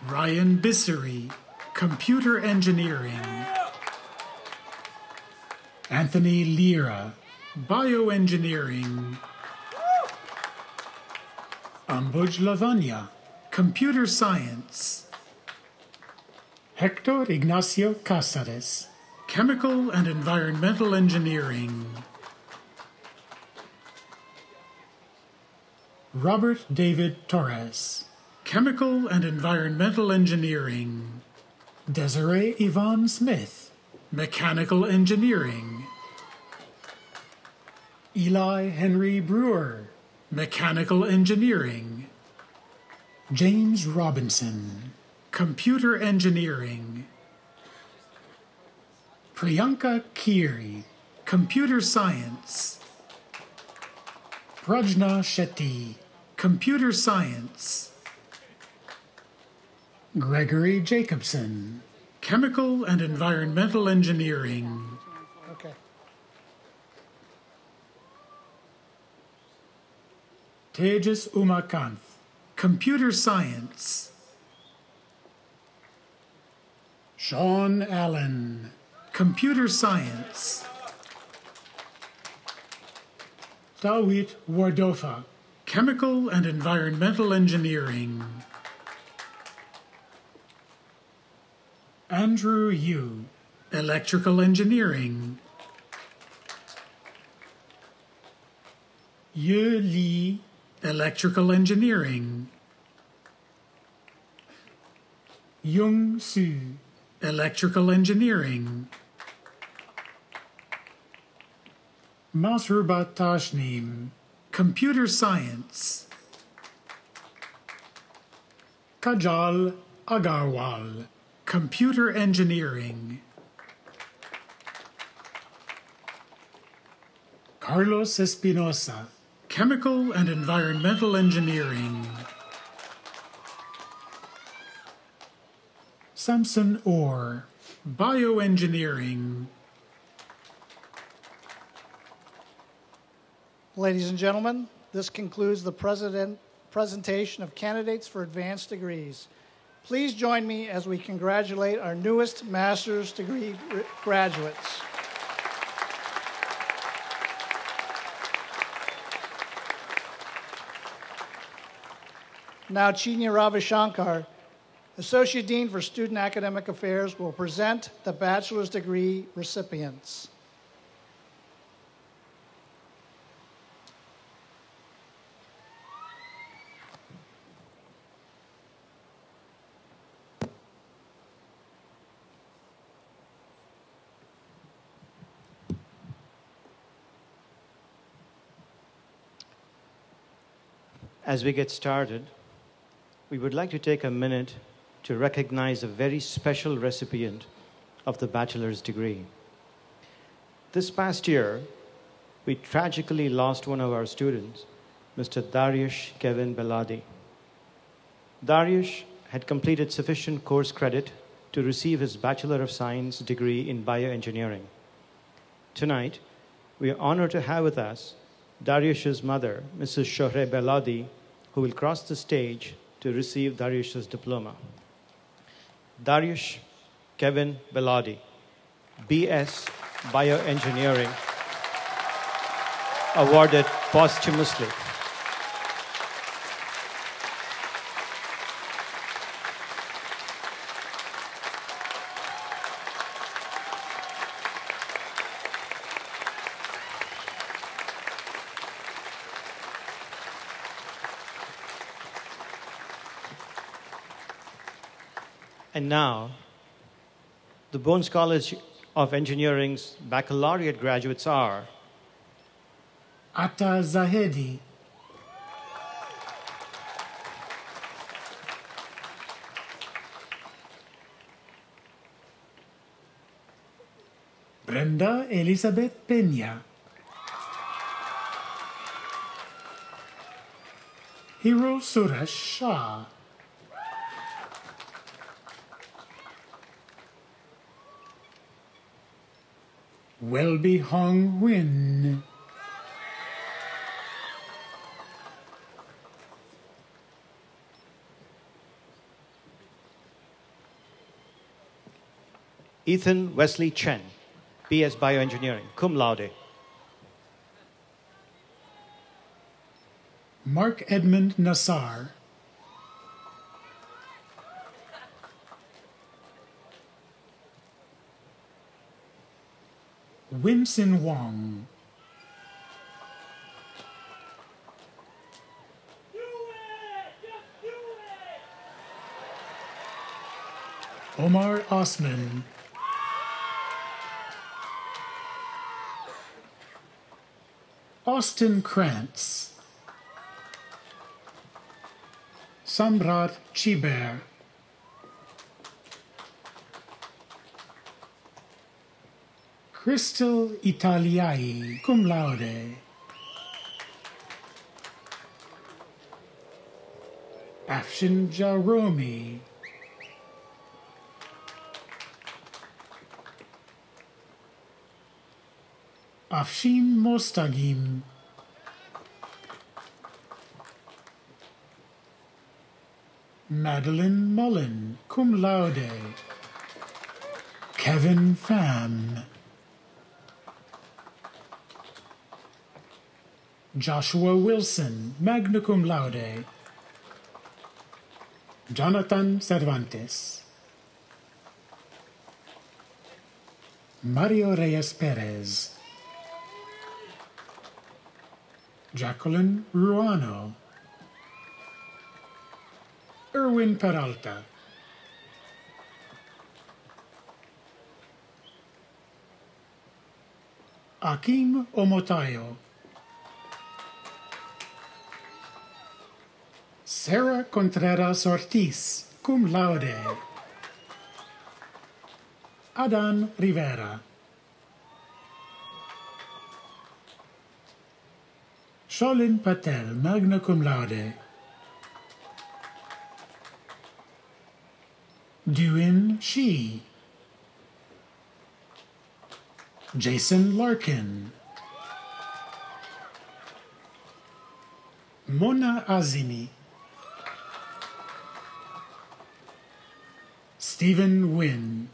[SPEAKER 10] Ryan Bissery, Computer Engineering. Anthony Lira, Bioengineering. Ambuj Lavanya, Computer Science. Hector Ignacio Cáceres, Chemical and Environmental Engineering. Robert David Torres, Chemical and Environmental Engineering. Desiree Yvonne Smith, Mechanical Engineering. Eli Henry Brewer, Mechanical Engineering. James Robinson, Computer Engineering. Priyanka Kiri, Computer Science. Prajna Shetty, Computer Science. Gregory Jacobson, Chemical and Environmental Engineering.
[SPEAKER 9] Okay.
[SPEAKER 10] Tejas Umakanth, Computer Science. Sean Allen, Computer Science. Dawit Wardofa, Chemical and Environmental Engineering. Andrew Yu, Electrical Engineering. Ye Li, Electrical Engineering. Young Su, Electrical Engineering. Masruba Tashneem, Computer Science. Kajal Agarwal, Computer Engineering. Carlos Espinosa, Chemical and Environmental Engineering. Samson Orr, Bioengineering.
[SPEAKER 9] Ladies and gentlemen, this concludes the presentation of candidates for advanced degrees. Please join me as we congratulate our newest master's degree graduates. Now, Chinya Ravishankar, Associate Dean for Student Academic Affairs, will present the bachelor's degree recipients.
[SPEAKER 11] As we get started, we would like to take a minute to recognize a very special recipient of the bachelor's degree. This past year, we tragically lost one of our students, Mr. Dariush Kevin Beladi. Dariush had completed sufficient course credit to receive his Bachelor of Science degree in bioengineering. Tonight, we are honored to have with us Dariush's mother, Mrs. Shohreh Beladi, who will cross the stage to receive Dariush's diploma. Dariush Kevin Beladi, BS Bioengineering, awarded posthumously. And now, the Bones College of Engineering's baccalaureate graduates are
[SPEAKER 10] Atta Zahedi, Brenda Elizabeth Peña, Hero Suresh Shah, Welby Hong Win,
[SPEAKER 11] Ethan Wesley Chen, BS Bioengineering, cum laude.
[SPEAKER 10] Mark Edmund Nassar, Winson Wong, Omar Osman, Austin Krantz, Samrat Chiber, Crystal Italiai, cum laude. Afshin Jaromi, Afshin Mostagim, Madeline Mullen, cum laude. Kevin Pham, Joshua Wilson, magna cum laude. Jonathan Cervantes, Mario Reyes Perez, Jacqueline Ruano, Erwin Peralta, Akim Omotayo, Sarah Contreras Ortiz, cum laude. Adan Rivera, Sholin Patel, magna cum laude. Duin Shi, Jason Larkin, Mona Azimi, Stephen Wynn,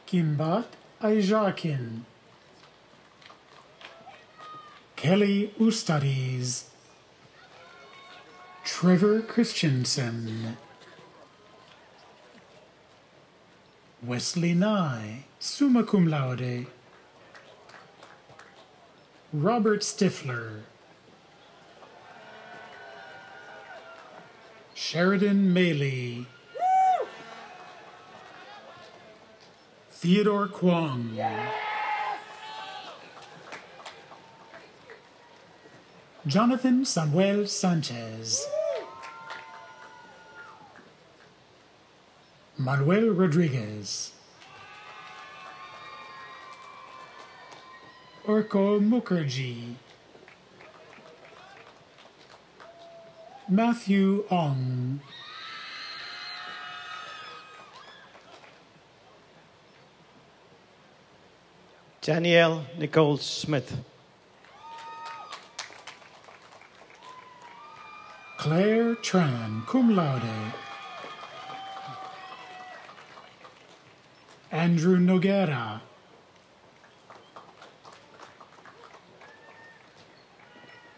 [SPEAKER 10] Kimbat Aijakin, Kelly Ustariz, Trevor Christensen, Wesley Nye, summa cum laude. Robert Stifler, Sheridan Maley, Theodore Kwong, Jonathan Samuel Sanchez, Manuel Rodriguez, Orko Mukherjee, Matthew Ong,
[SPEAKER 11] Danielle Nicole Smith,
[SPEAKER 10] Claire Tran, cum laude, Andrew Noguera,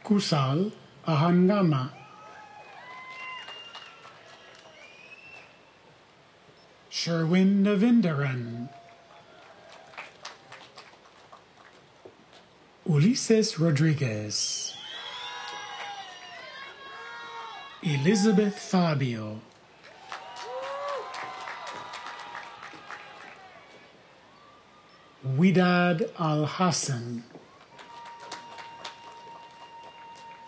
[SPEAKER 10] Kusal Ahangama, Sherwin Navindaran, Ulises Rodriguez, Elizabeth Fabio, Widad Al-Hassan,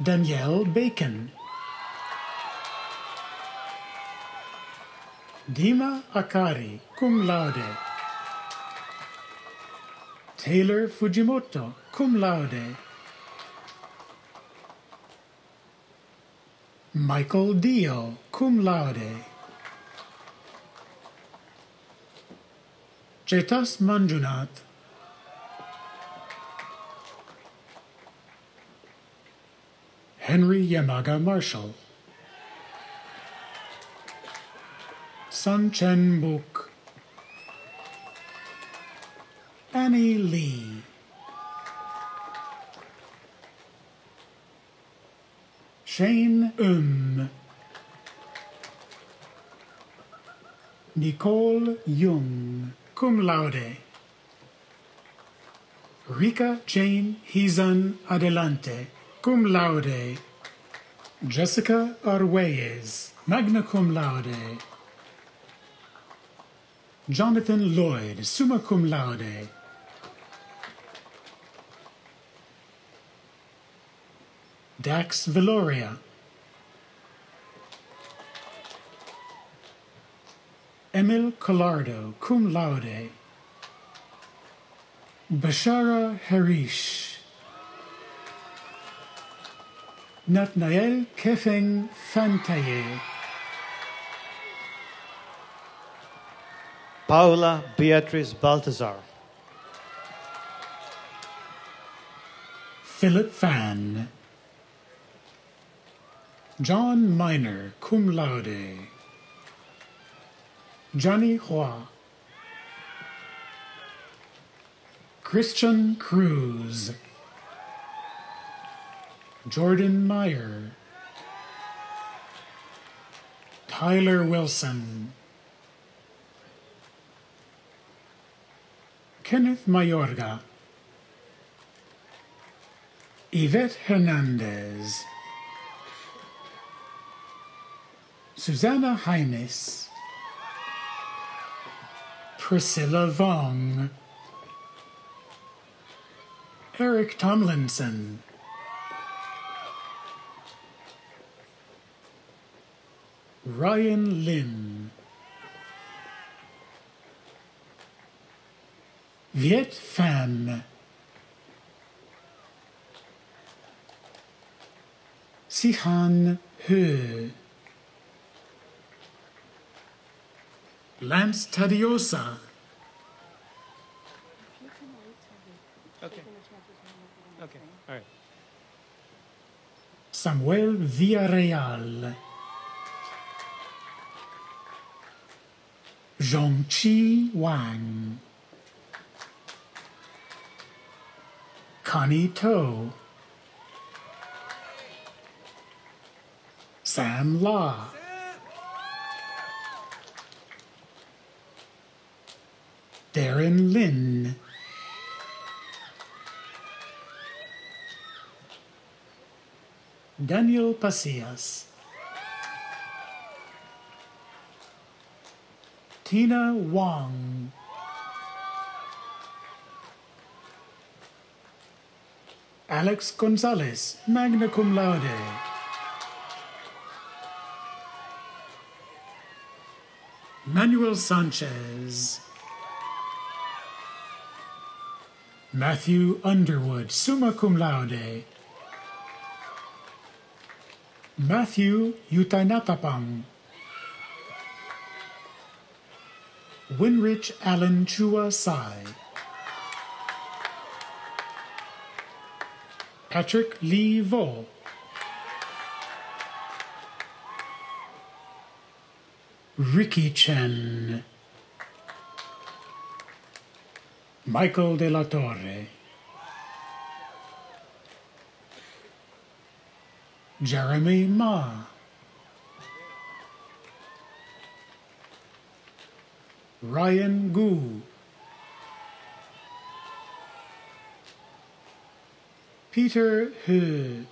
[SPEAKER 10] Danielle Bacon, Dima Akari, cum laude, Taylor Fujimoto, cum laude, Michael Dio, cum laude, Chetas Manjunath, Henry Yamaga Marshall, Sun Chen Buk, Annie Lee, Shane Nicole Jung, cum laude, Rika Jane Hizan Adelante, cum laude, Jessica Arguelles, magna cum laude, Jonathan Lloyd, summa cum laude, Dax Veloria, Emil Collardo, cum laude, Bashara Harish, Nathnael Kefeng Fantaye,
[SPEAKER 11] Paula Beatrice Baltazar,
[SPEAKER 10] Philip Fan, John Miner, cum laude, Johnny Hua, Christian Cruz, Jordan Meyer, Tyler Wilson, Kenneth Mayorga, Yvette Hernandez, Susanna Jaimes, Priscilla Vong, Eric Tomlinson, Ryan Lin, Viet Pham, Sihan He, Lance Tadiosa,
[SPEAKER 11] Okay. Okay. All right.
[SPEAKER 10] Samuel Villarreal, Zhongqi Wang, Connie To, Sam La, Darren Lin, Daniel Pasillas, Tina Wang, Alex Gonzalez, magna cum laude. Manuel Sanchez. Matthew Underwood, summa cum laude. Matthew Utainatapang. Winrich Allen Chua Sai. Patrick Lee Vo. Ricky Chen. Michael De La Torre. Jeremy Ma. Ryan Gu. Peter He.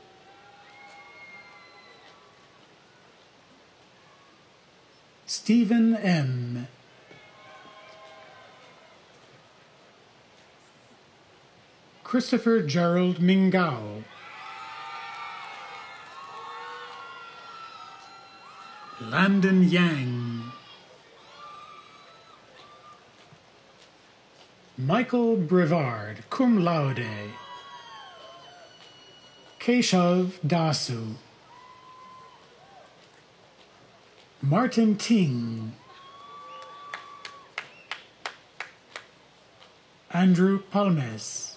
[SPEAKER 10] Stephen M. Christopher Gerald Mingao. Landon Yang. Michael Brevard, cum laude. Keshav Dasu. Martin Ting. Andrew Palmes.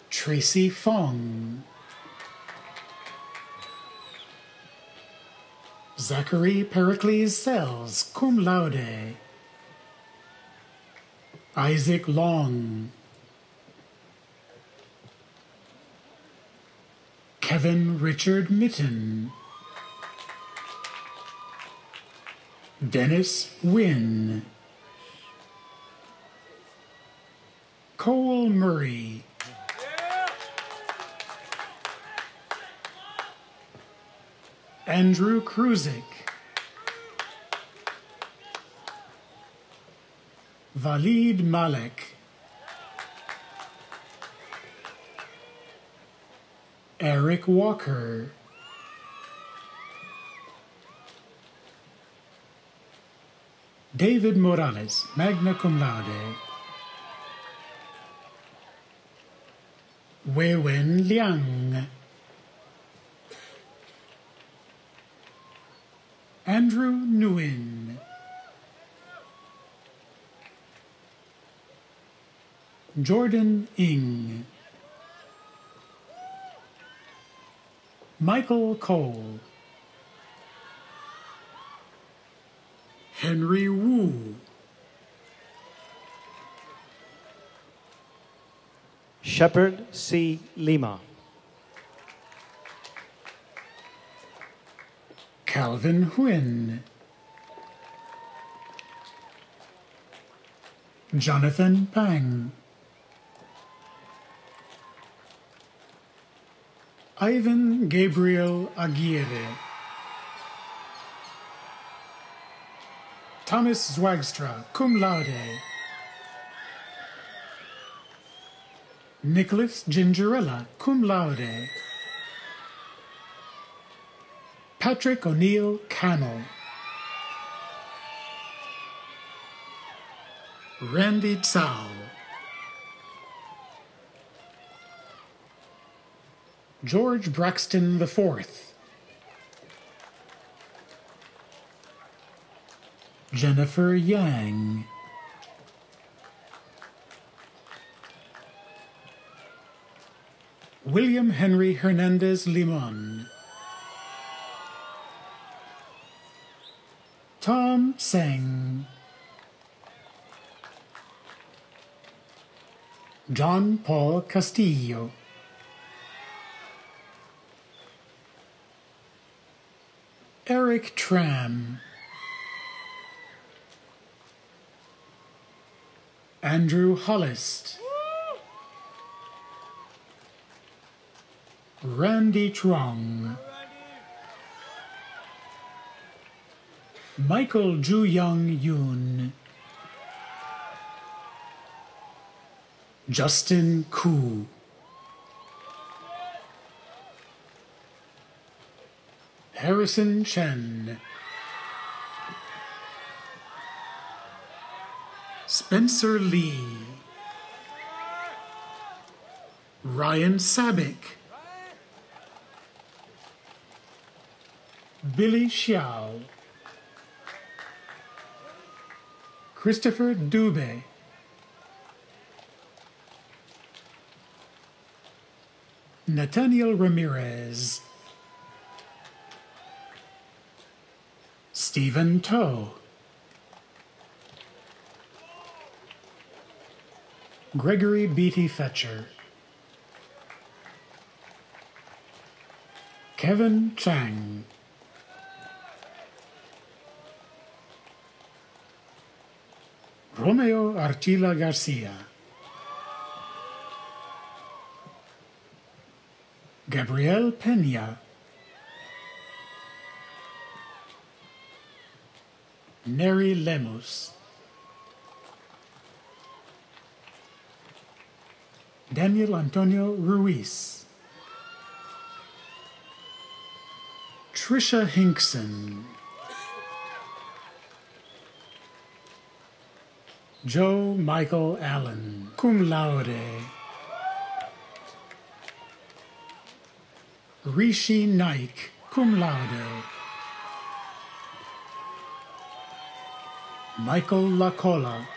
[SPEAKER 10] Tracy Fong. Zachary Pericles Sells, cum laude. Isaac Long. Kevin Richard Mitten. Dennis Wynn. Cole Murray. Andrew Kruzik. Valid Malek. Eric Walker. David Morales, magna cum laude. Weiwen Liang. Andrew Nguyen. Jordan Ng. Michael Cole. Henry Wu.
[SPEAKER 11] Shepard C. Lima.
[SPEAKER 10] Calvin Huynh. Jonathan Pang. Ivan Gabriel Aguirre. Thomas Zwagstra, cum laude. Nicholas Gingerella, cum laude. Patrick O'Neill Cannell. Randy Tsao. George Braxton IV. Jennifer Yang. William Henry Hernandez Limon. Tom Seng. John Paul Castillo. Eric Tram. Andrew Hollist. Randy Trong. Michael Ju Young Yoon. Justin Koo. Harrison Chen. Spencer Lee. Ryan Sabick. Billy Xiao. Christopher Dubé. Nathaniel Ramirez. Stephen Toe. Gregory Beatty Fetcher. Kevin Chang. Romeo Archila Garcia. Gabriel Peña. Neri Lemus. Daniel Antonio Ruiz. Trisha Hinkson. Joe Michael Allen, cum laude. Rishi Naik, cum laude. Michael Lacola.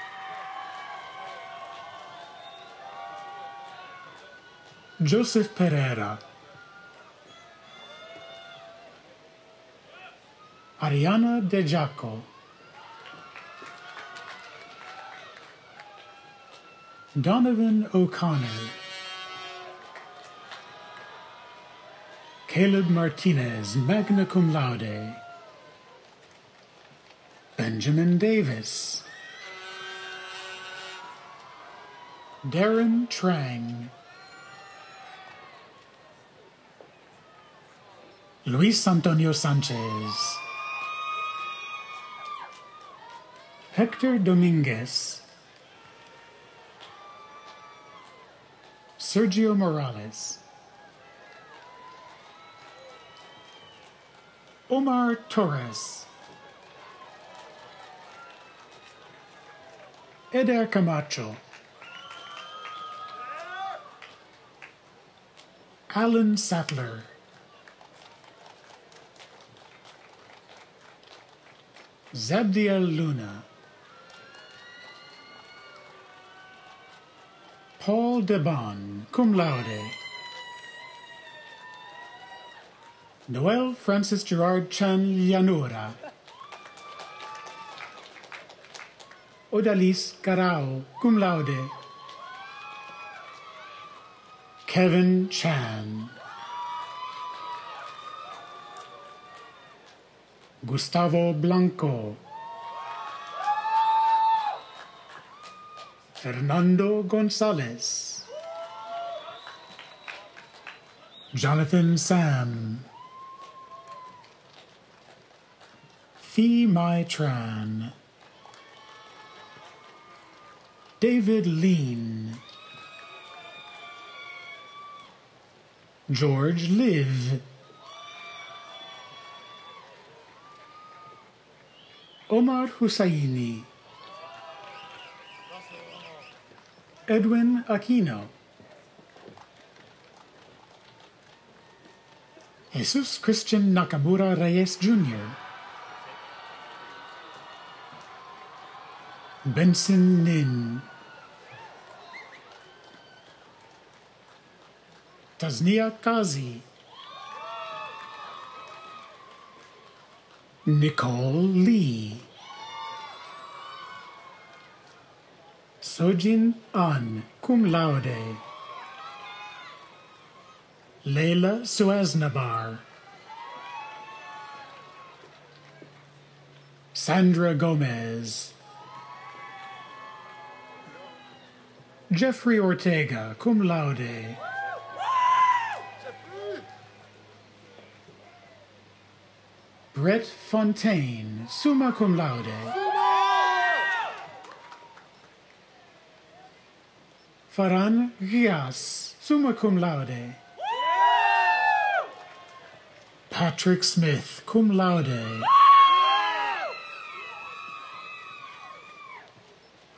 [SPEAKER 10] Joseph Pereira. Ariana De Giaco. Donovan O'Connor. Caleb Martinez, magna cum laude. Benjamin Davis. Darren Trang. Luis Antonio Sanchez. Hector Dominguez. Sergio Morales. Omar Torres. Eder Camacho. Alan Sattler. Zabdiel Luna. Paul Debon, cum laude. Noel Francis Gerard Chan Llanura. Odalis Carao, cum laude. Kevin Chan. Gustavo Blanco. Fernando Gonzalez. Jonathan Sam. Phi Mai Tran. David Lean. George Liv. Omar Hussaini. Edwin Aquino. Jesus Christian Nakamura Reyes Jr. Benson Nin. Tasnia Kazi. Nicole Lee. Sojin An, cum laude. Leila Suaznabar. Sandra Gomez. Jeffrey Ortega, cum laude. Brett Fontaine, summa cum laude. Farhan Ghias, summa cum laude. Patrick Smith, cum laude.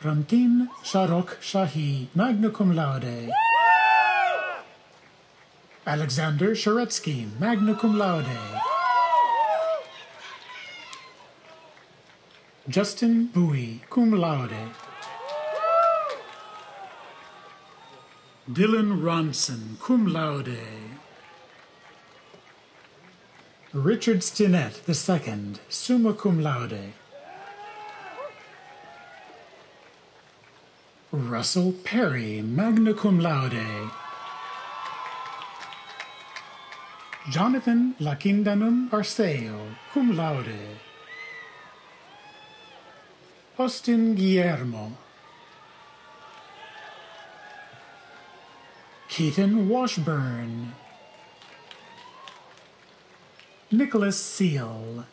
[SPEAKER 10] Ramtin Sharok Shahi, magna cum laude. Alexander Sharetsky, magna cum laude. Justin Bowie, cum laude. Dylan Ronson, cum laude. Richard Stinnett II, summa cum laude. Russell Perry, magna cum laude. Jonathan Lakindanum Arceo, cum laude. Austin Guillermo. Keaton Washburn. Nicholas Seal.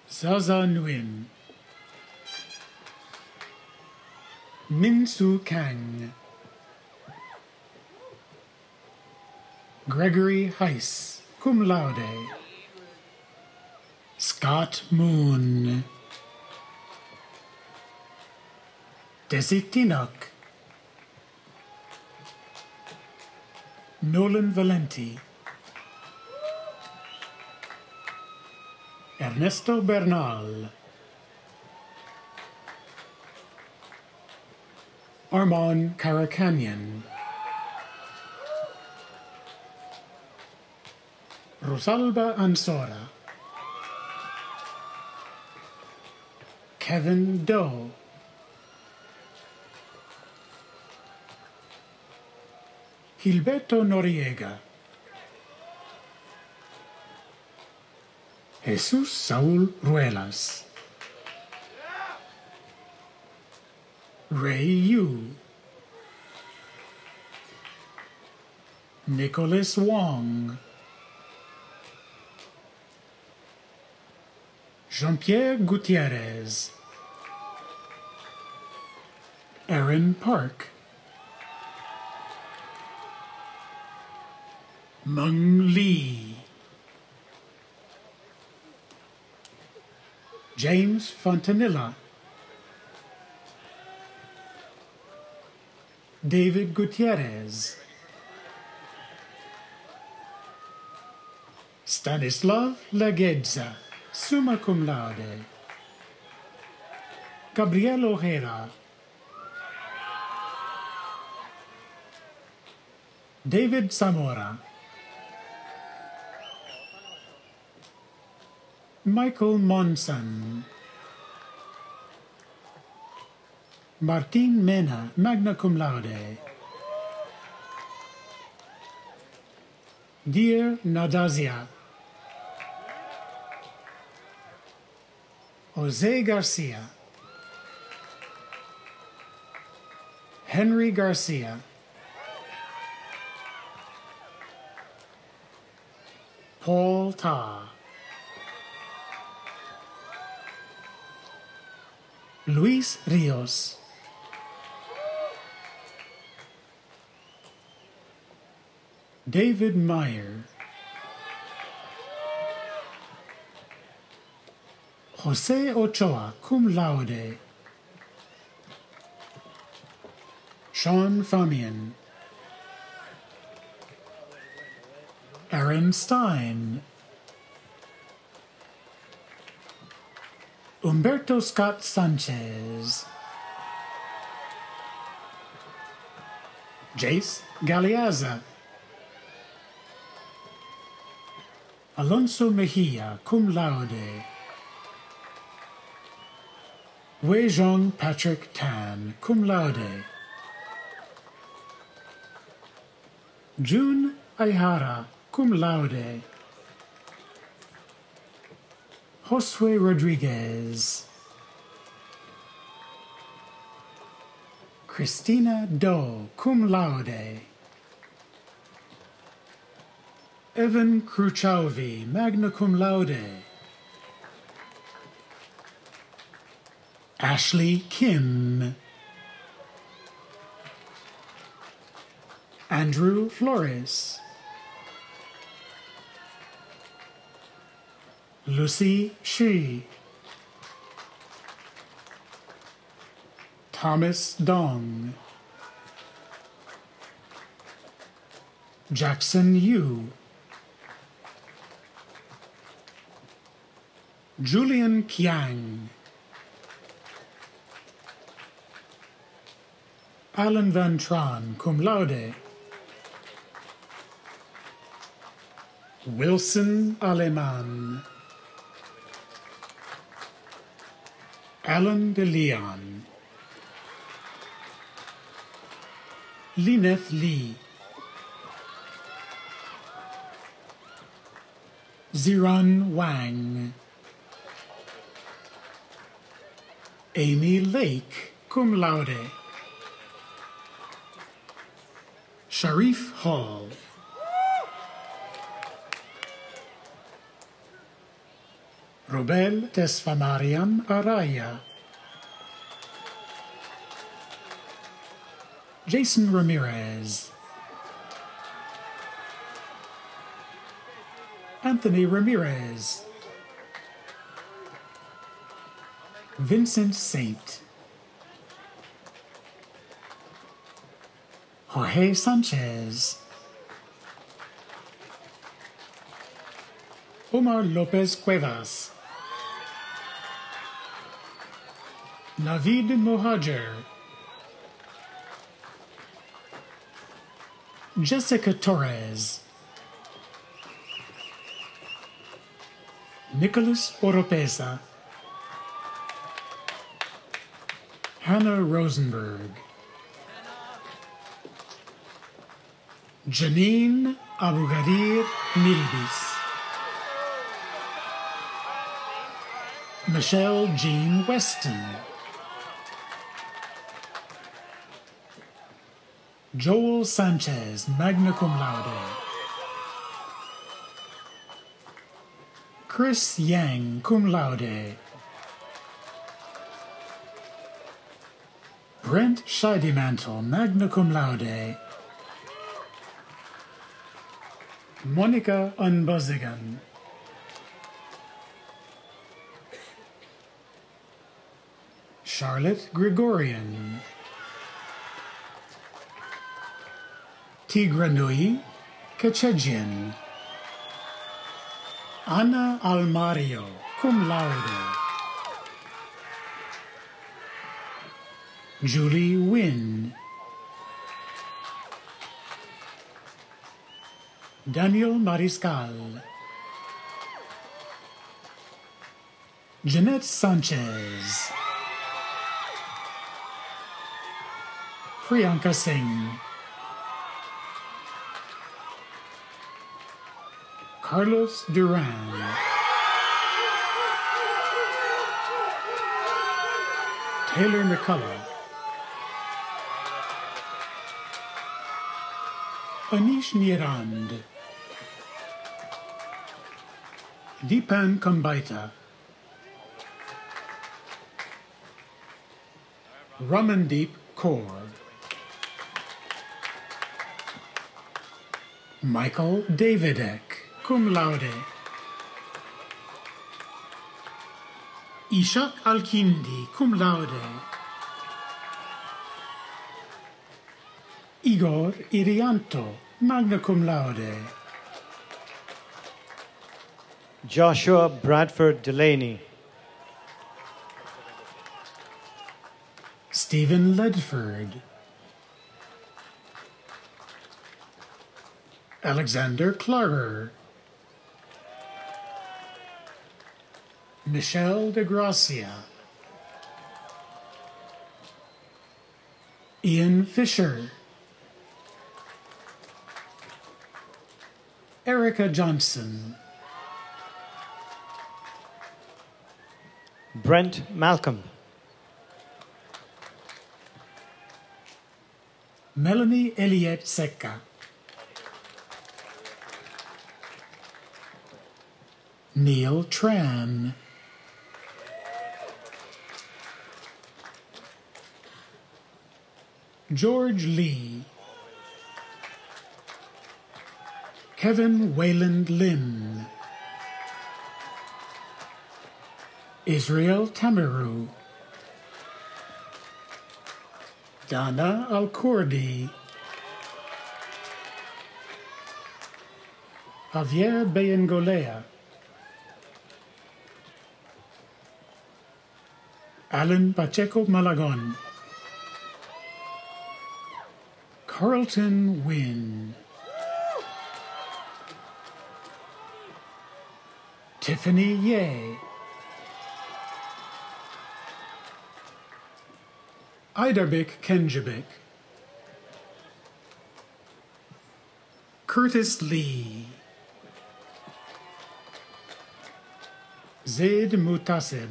[SPEAKER 10] Zaza Nguyen. Min Soo Kang. Gregory Heiss, cum laude. Scott Moon. Desi Tinok. Nolan Valenti. Ernesto Bernal. Armand Karakanian. Rosalba Ansora. Kevin Doe. Gilberto Noriega. Jesús Saúl Ruelas. Ray Yu. Nicholas Wong. Jean-Pierre Gutierrez. Aaron Park. Meng Lee. James Fontanilla. David Gutierrez. Stanislav Legedza, summa cum laude. Gabriel Ojeda. David Zamora. Michael Monson. Martin Mena, magna cum laude. Dear Nadazia. Jose Garcia. Henry Garcia. Paul Ta. Luis Rios. David Meyer. Jose Ochoa, cum laude. Sean Famian. Aaron Stein. Humberto Scott Sanchez. Jace Galeazza. Alonso Mejia, cum laude. Wei Zhong Patrick Tan, cum laude. June Aihara, cum laude. Josue Rodriguez. Christina Doe, cum laude. Evan Kruchauvi, magna cum laude. Ashley Kim. Andrew Flores, Lucy Shi, Thomas Dong, Jackson Yu, Julian Kiang, Alan Van Tran, cum laude, Wilson Aleman, Alan de Leon, Lineth Lee, Ziran Wang, Amy Lake, cum laude, Sharif Hall, Robel Tesfamariam Araya, Jason Ramirez, Anthony Ramirez, Vincent Saint, Jorge Sanchez, Omar Lopez Cuevas, Navid Mohajer, Jessica Torres, Nicholas Oropesa, Hannah Rosenberg, Janine Abugadir Milbis, Michelle Jean Weston, Joel Sanchez, magna cum laude, Chris Yang, cum laude, Brent Scheidemantel, magna cum laude, Monica Unbuzzigan, Charlotte Gregorian, Tigranui Kachejian, Ana Almario, cum laude, Julie Wynn, Daniel Mariscal, Jeanette Sanchez, Priyanka Singh, Carlos Duran, Taylor McCullough, Anish Nirand, Deepan Kambaita, Ramandeep Kaur, Michael Davidek, cum laude, Ishak Alkindi, cum laude, Igor Irianto, magna cum laude,
[SPEAKER 11] Joshua Bradford Delaney,
[SPEAKER 10] Stephen Ledford, Alexander Klarer, Michelle de Gracia, Ian Fisher, Erica Johnson,
[SPEAKER 11] Brent Malcolm,
[SPEAKER 10] Melanie Eliette Secca, Neil Tran, George Lee, Kevin Wayland Lim, Israel Tamiru, Dana Al-Kurdi, Javier Bayengolea, Alan Pacheco Malagon, Carlton Wynn, Tiffany Ye, Idarbik Kenjabik, Curtis Lee, Zaid Mutasib,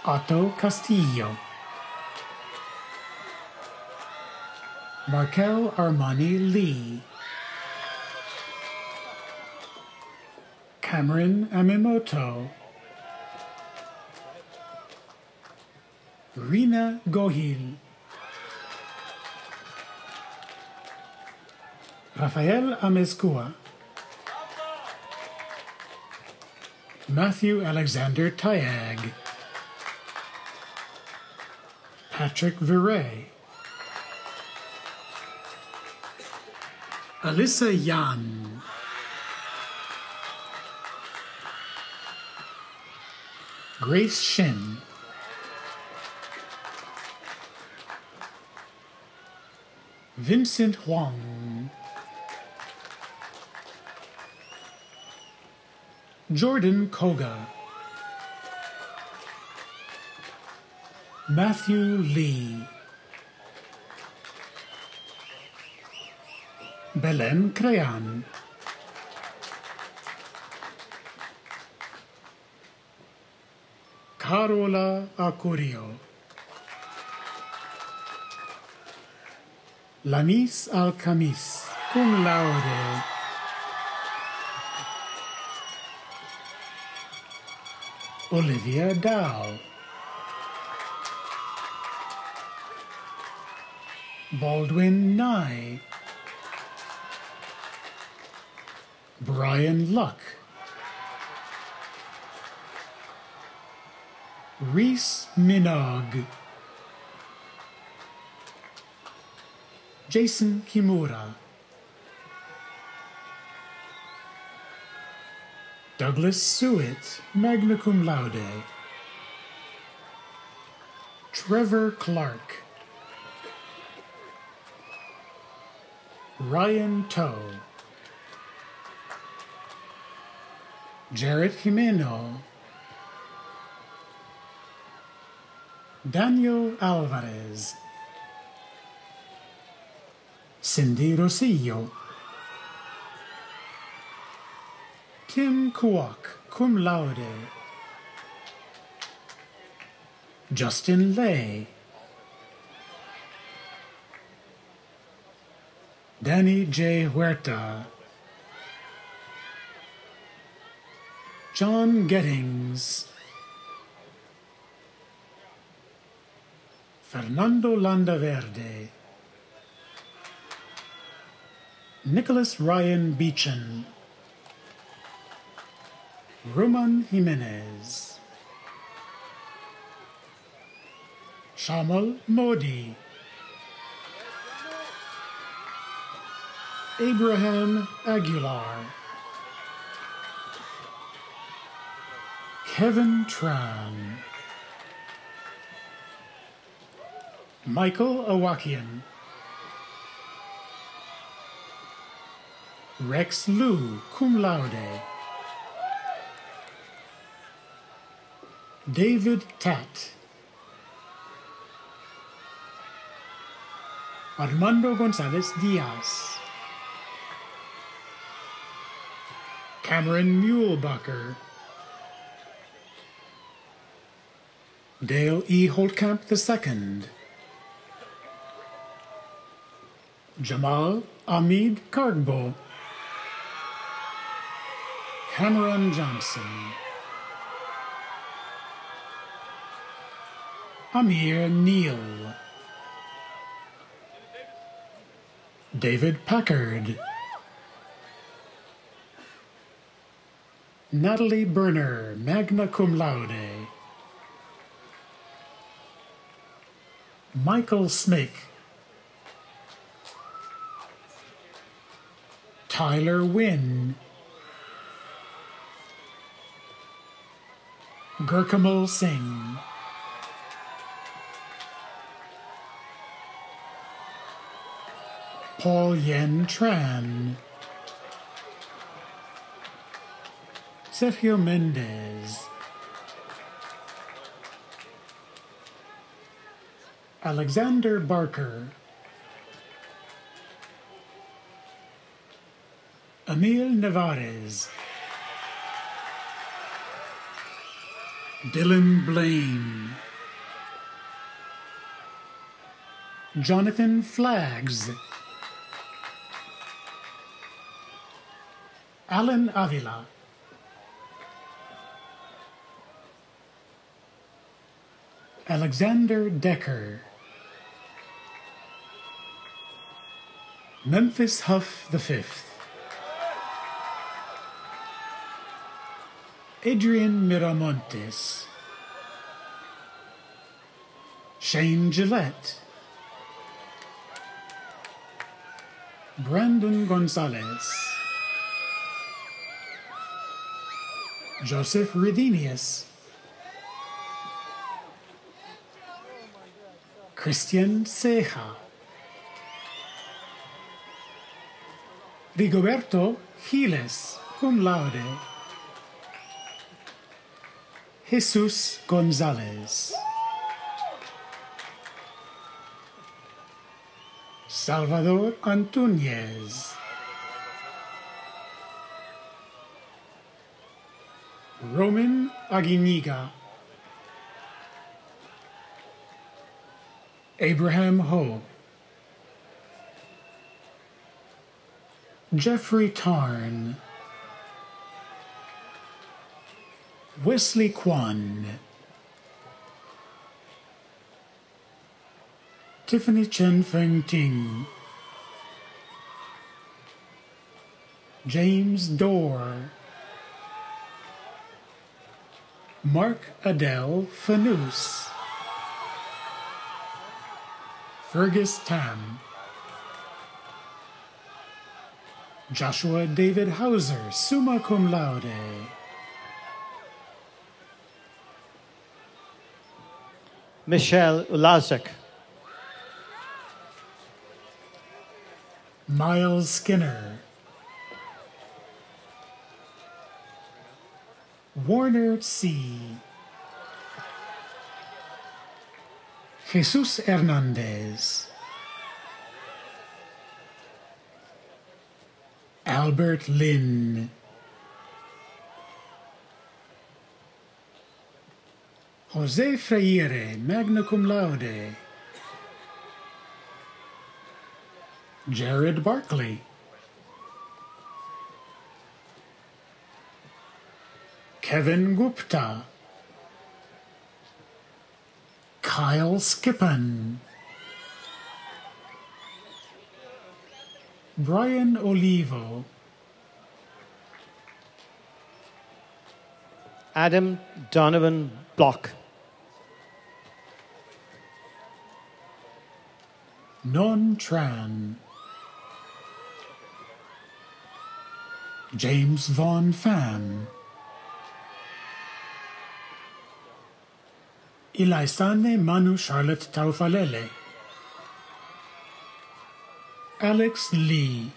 [SPEAKER 10] Otto Castillo, Markel Armani Lee, Cameron Amimoto, Rina Gohil, Rafael Amezcua, Matthew Alexander Tyag, Patrick Viray, Alyssa Yan, Grace Shin, Vincent Huang, Jordan Koga, Matthew Lee, Belen Crean, Carola Acurio, Lamis Alcamis, cum laude, Olivia Dow, Baldwin Nye, Brian Luck, Reese Minogue, Jason Kimura, Douglas Suet, magna cum laude, Trevor Clark, Ryan Toe, Jared Jimeno, Daniel Alvarez, Cindy Rosillo, Kim Kuok, cum laude, Justin Lay, Danny J. Huerta, John Gettings, Fernando Landaverde, Nicholas Ryan Beechan, Roman Jimenez, Shamal Modi, Abraham Aguilar, Kevin Tran, Michael Awakian, Rex Liu, cum laude, David Tat, Armando Gonzalez Diaz, Cameron Muehlbacher, Dale E. Holtkamp II, Jamal Ahmed Kargbo, Cameron Johnson, Amir Neal, David Packard, Natalie Berner, magna cum laude. Michael Smake, Tyler Wynn, Gurkamal Singh, Paul Yen Tran, Sergio Mendez, Alexander Barker, Emil Nevarez, Dylan Blaine, Jonathan Flaggs, Alan Avila, Alexander Decker, Memphis Huff V, Adrian Miramontes, Shane Gillette, Brandon Gonzalez, Joseph Redinius, Christian Ceja, Rigoberto Giles, cum laude, Jesus Gonzalez, Salvador Antuñez, Roman Aguiniga, Abraham Ho, Jeffrey Tarn, Wesley Kwan, Tiffany Chen Feng Ting, James Dorr, Mark Adele Fanous, Fergus Tam, Joshua David Hauser, summa cum laude,
[SPEAKER 11] Michelle Ulazek,
[SPEAKER 10] Miles Skinner, Warner C., Jesus Hernandez, Albert Lin, Jose Freire, magna cum laude, Jared Barkley, Kevin Gupta, Kyle Skippen, Brian Olivo,
[SPEAKER 11] Adam Donovan Block,
[SPEAKER 10] Non Tran, James Vaughn Pham, Ilaisane Manu Charlotte Taufalele, Alex Lee,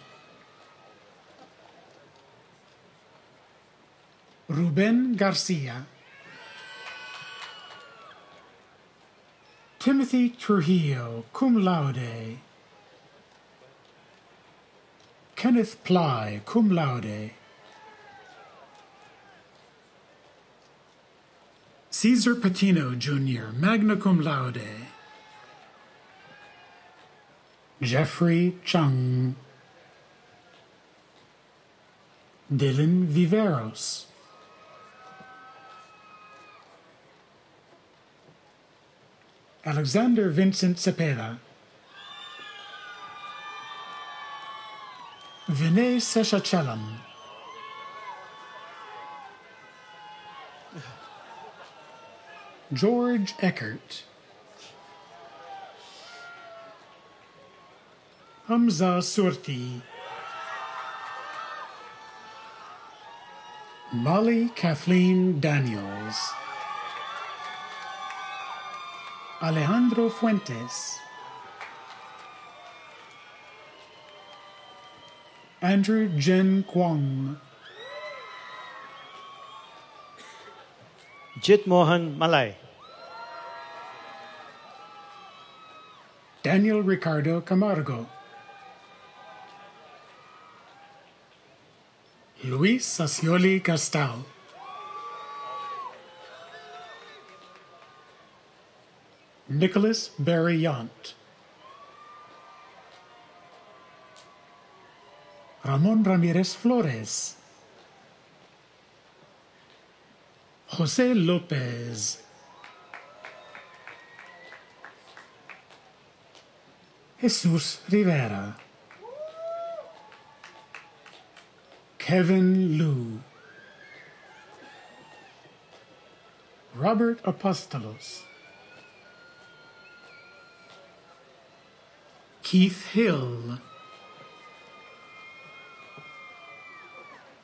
[SPEAKER 10] Ruben Garcia, Timothy Trujillo, cum laude, Kenneth Ply, cum laude, Caesar Patino, Jr., magna cum laude, Jeffrey Chung, Dylan Viveros, Alexander Vincent Cepeda, Vinay Seshachelam. George Eckert. Hamza Surti. Molly Kathleen Daniels. Alejandro Fuentes. Andrew Jen Kwong.
[SPEAKER 11] Jit Mohan Malay.
[SPEAKER 10] Daniel Ricardo Camargo. Luis Sacioli Castal. Nicholas Barry Yant. Ramon Ramirez Flores. Jose Lopez. Jesus Rivera. Kevin Liu. Robert Apostolos. Keith Hill.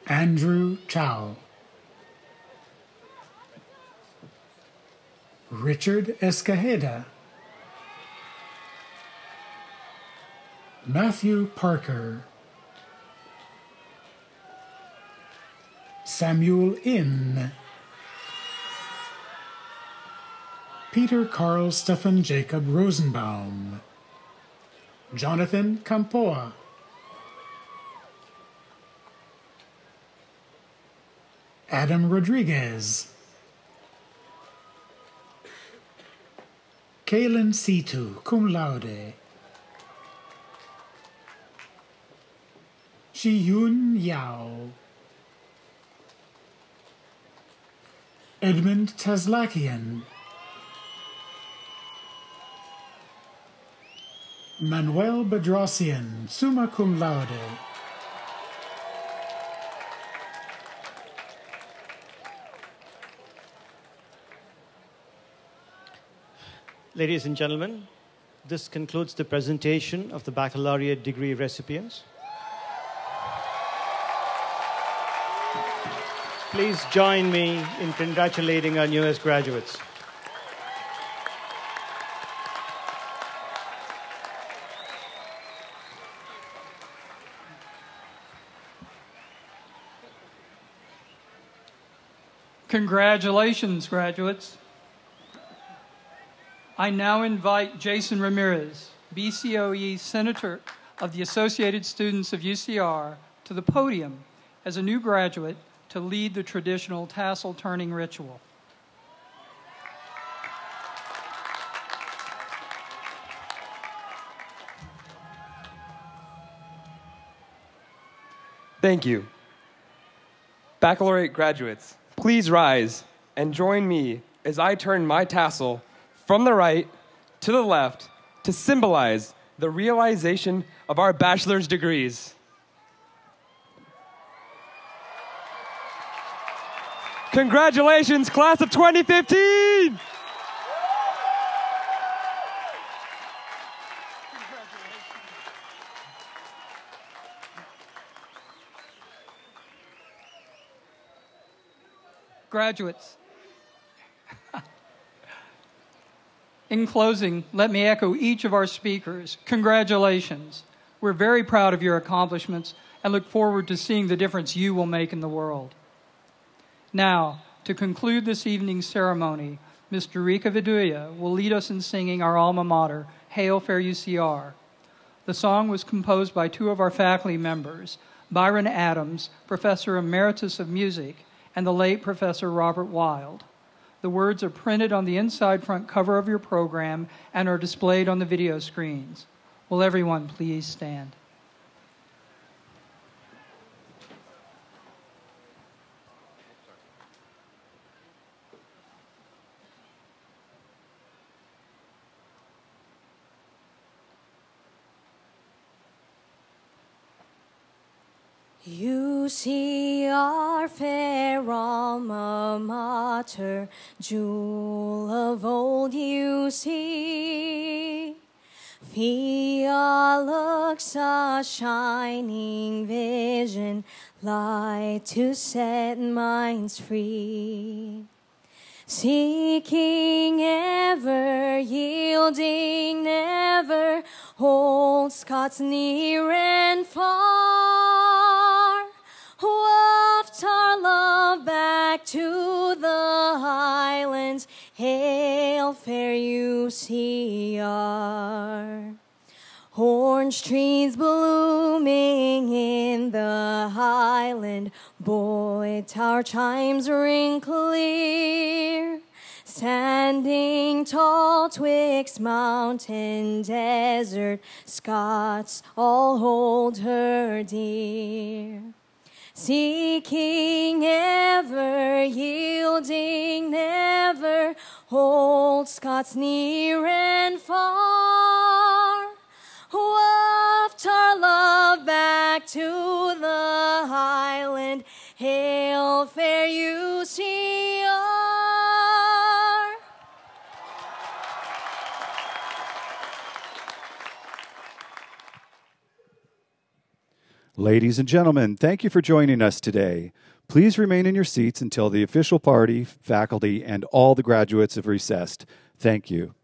[SPEAKER 10] Andrew Chow. Richard Escajeda. Matthew Parker. Samuel Inn. Peter Carl Stephan Jacob Rosenbaum. Jonathan Campoa. Adam Rodriguez. Kaylin Situ, cum laude. Ji-Yun Yao. Edmund Tazlakian. Manuel Bedrosian, summa cum laude.
[SPEAKER 11] Ladies and gentlemen, this concludes the presentation of the baccalaureate degree recipients. Please join me in congratulating our newest graduates.
[SPEAKER 2] Congratulations, graduates. I now invite Jason Ramirez, BCOE Senator of the Associated Students of UCR, to the podium as a new graduate to lead the traditional tassel turning ritual.
[SPEAKER 12] Thank you. Baccalaureate graduates, please rise and join me as I turn my tassel from the right to the left to symbolize the realization of our bachelor's degrees. Congratulations, class of 2015!
[SPEAKER 2] Graduates, in closing, let me echo each of our speakers. Congratulations. We're very proud of your accomplishments and look forward to seeing the difference you will make in the world. Now, to conclude this evening's ceremony, Mr. Rika Viduya will lead us in singing our alma mater, Hail Fair UCR. The song was composed by two of our faculty members, Byron Adams, Professor Emeritus of Music, and the late Professor Robert Wild. The words are printed on the inside front cover of your program and are displayed on the video screens. Will everyone please stand?
[SPEAKER 3] You see our fair alma mater, jewel of old you see. Fialux, a shining vision, light to set minds free. Seeking ever, yielding never, hold Scots near and far. Waft our love back to the highlands, hail fair UCR. Orange trees blooming in the highland, Boyd Tower chimes ring clear. Standing tall twixt mountain desert, Scots all hold her dear. Seeking ever, yielding never, hold Scots near and far. Waft our love back to the highland, hail fair UCR.
[SPEAKER 1] Ladies and gentlemen, thank you for joining us today. Please remain in your seats until the official party, faculty, and all the graduates have recessed. Thank you.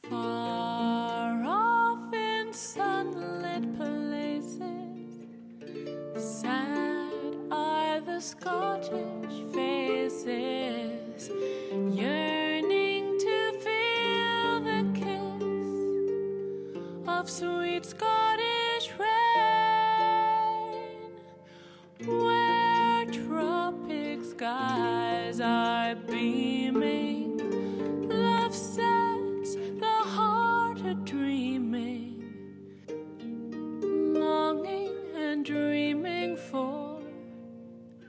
[SPEAKER 13] Far off in sunlit places, sad are the Scottish faces, yearning to feel the kiss of sweet Scottish rain, where tropic skies are beaming. Love sets the heart a-dreaming, longing and dreaming for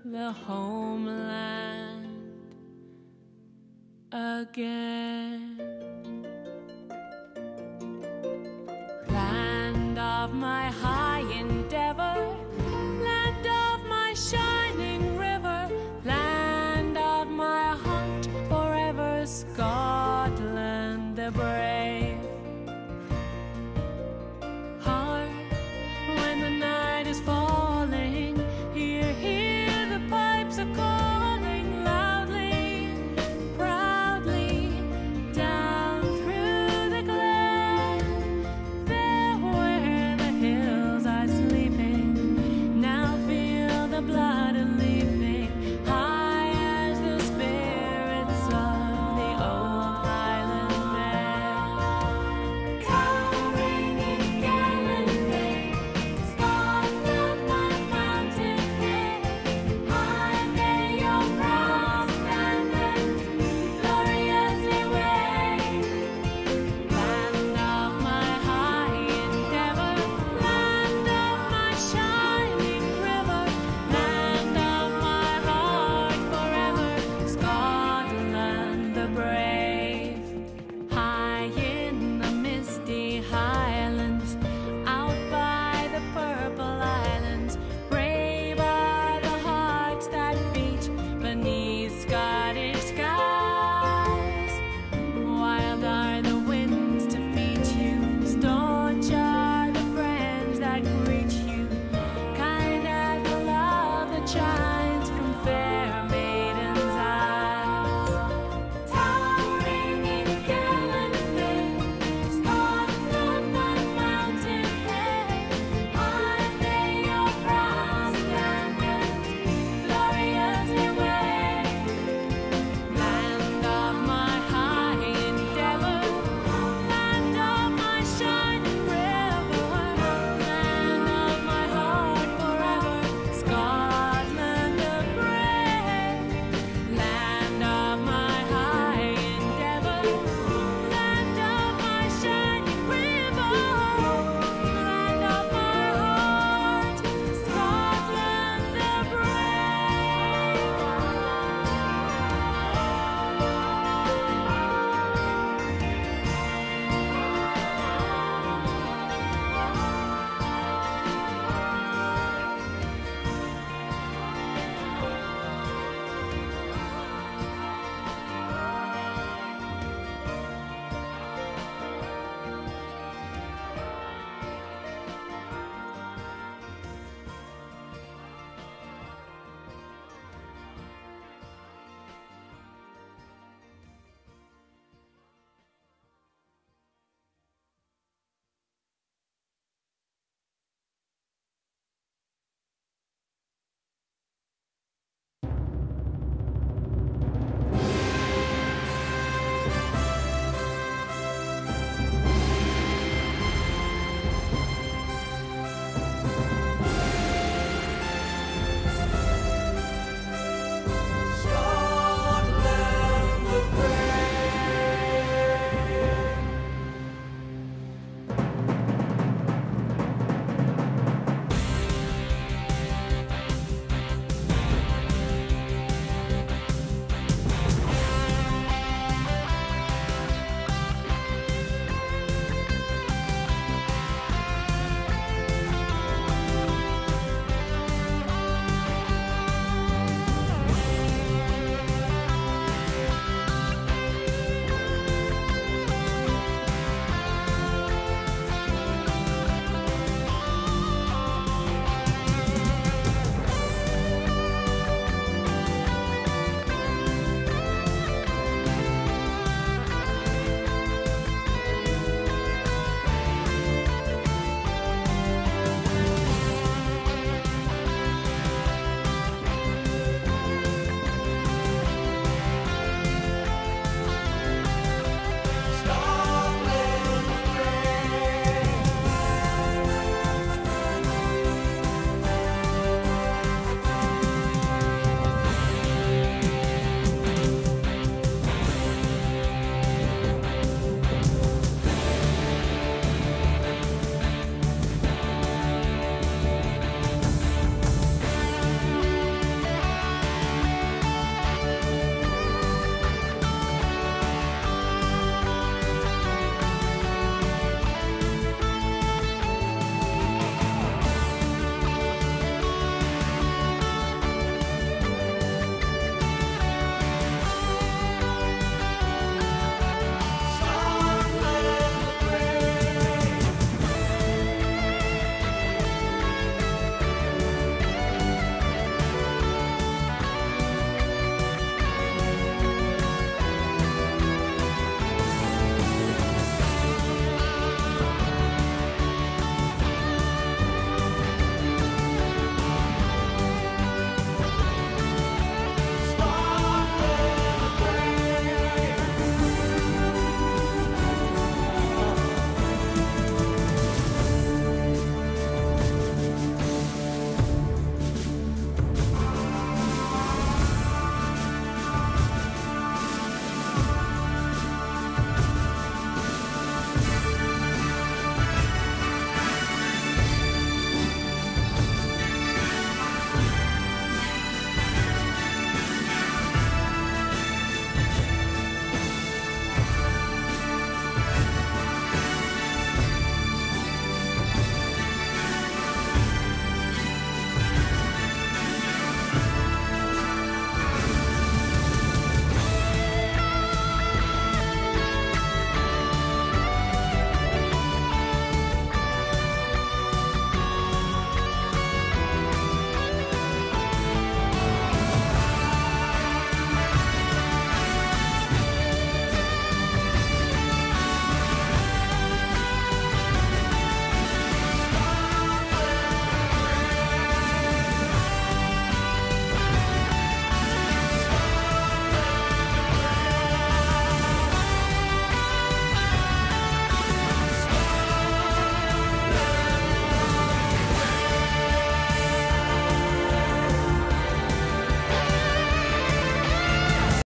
[SPEAKER 13] the homeland again. my heart.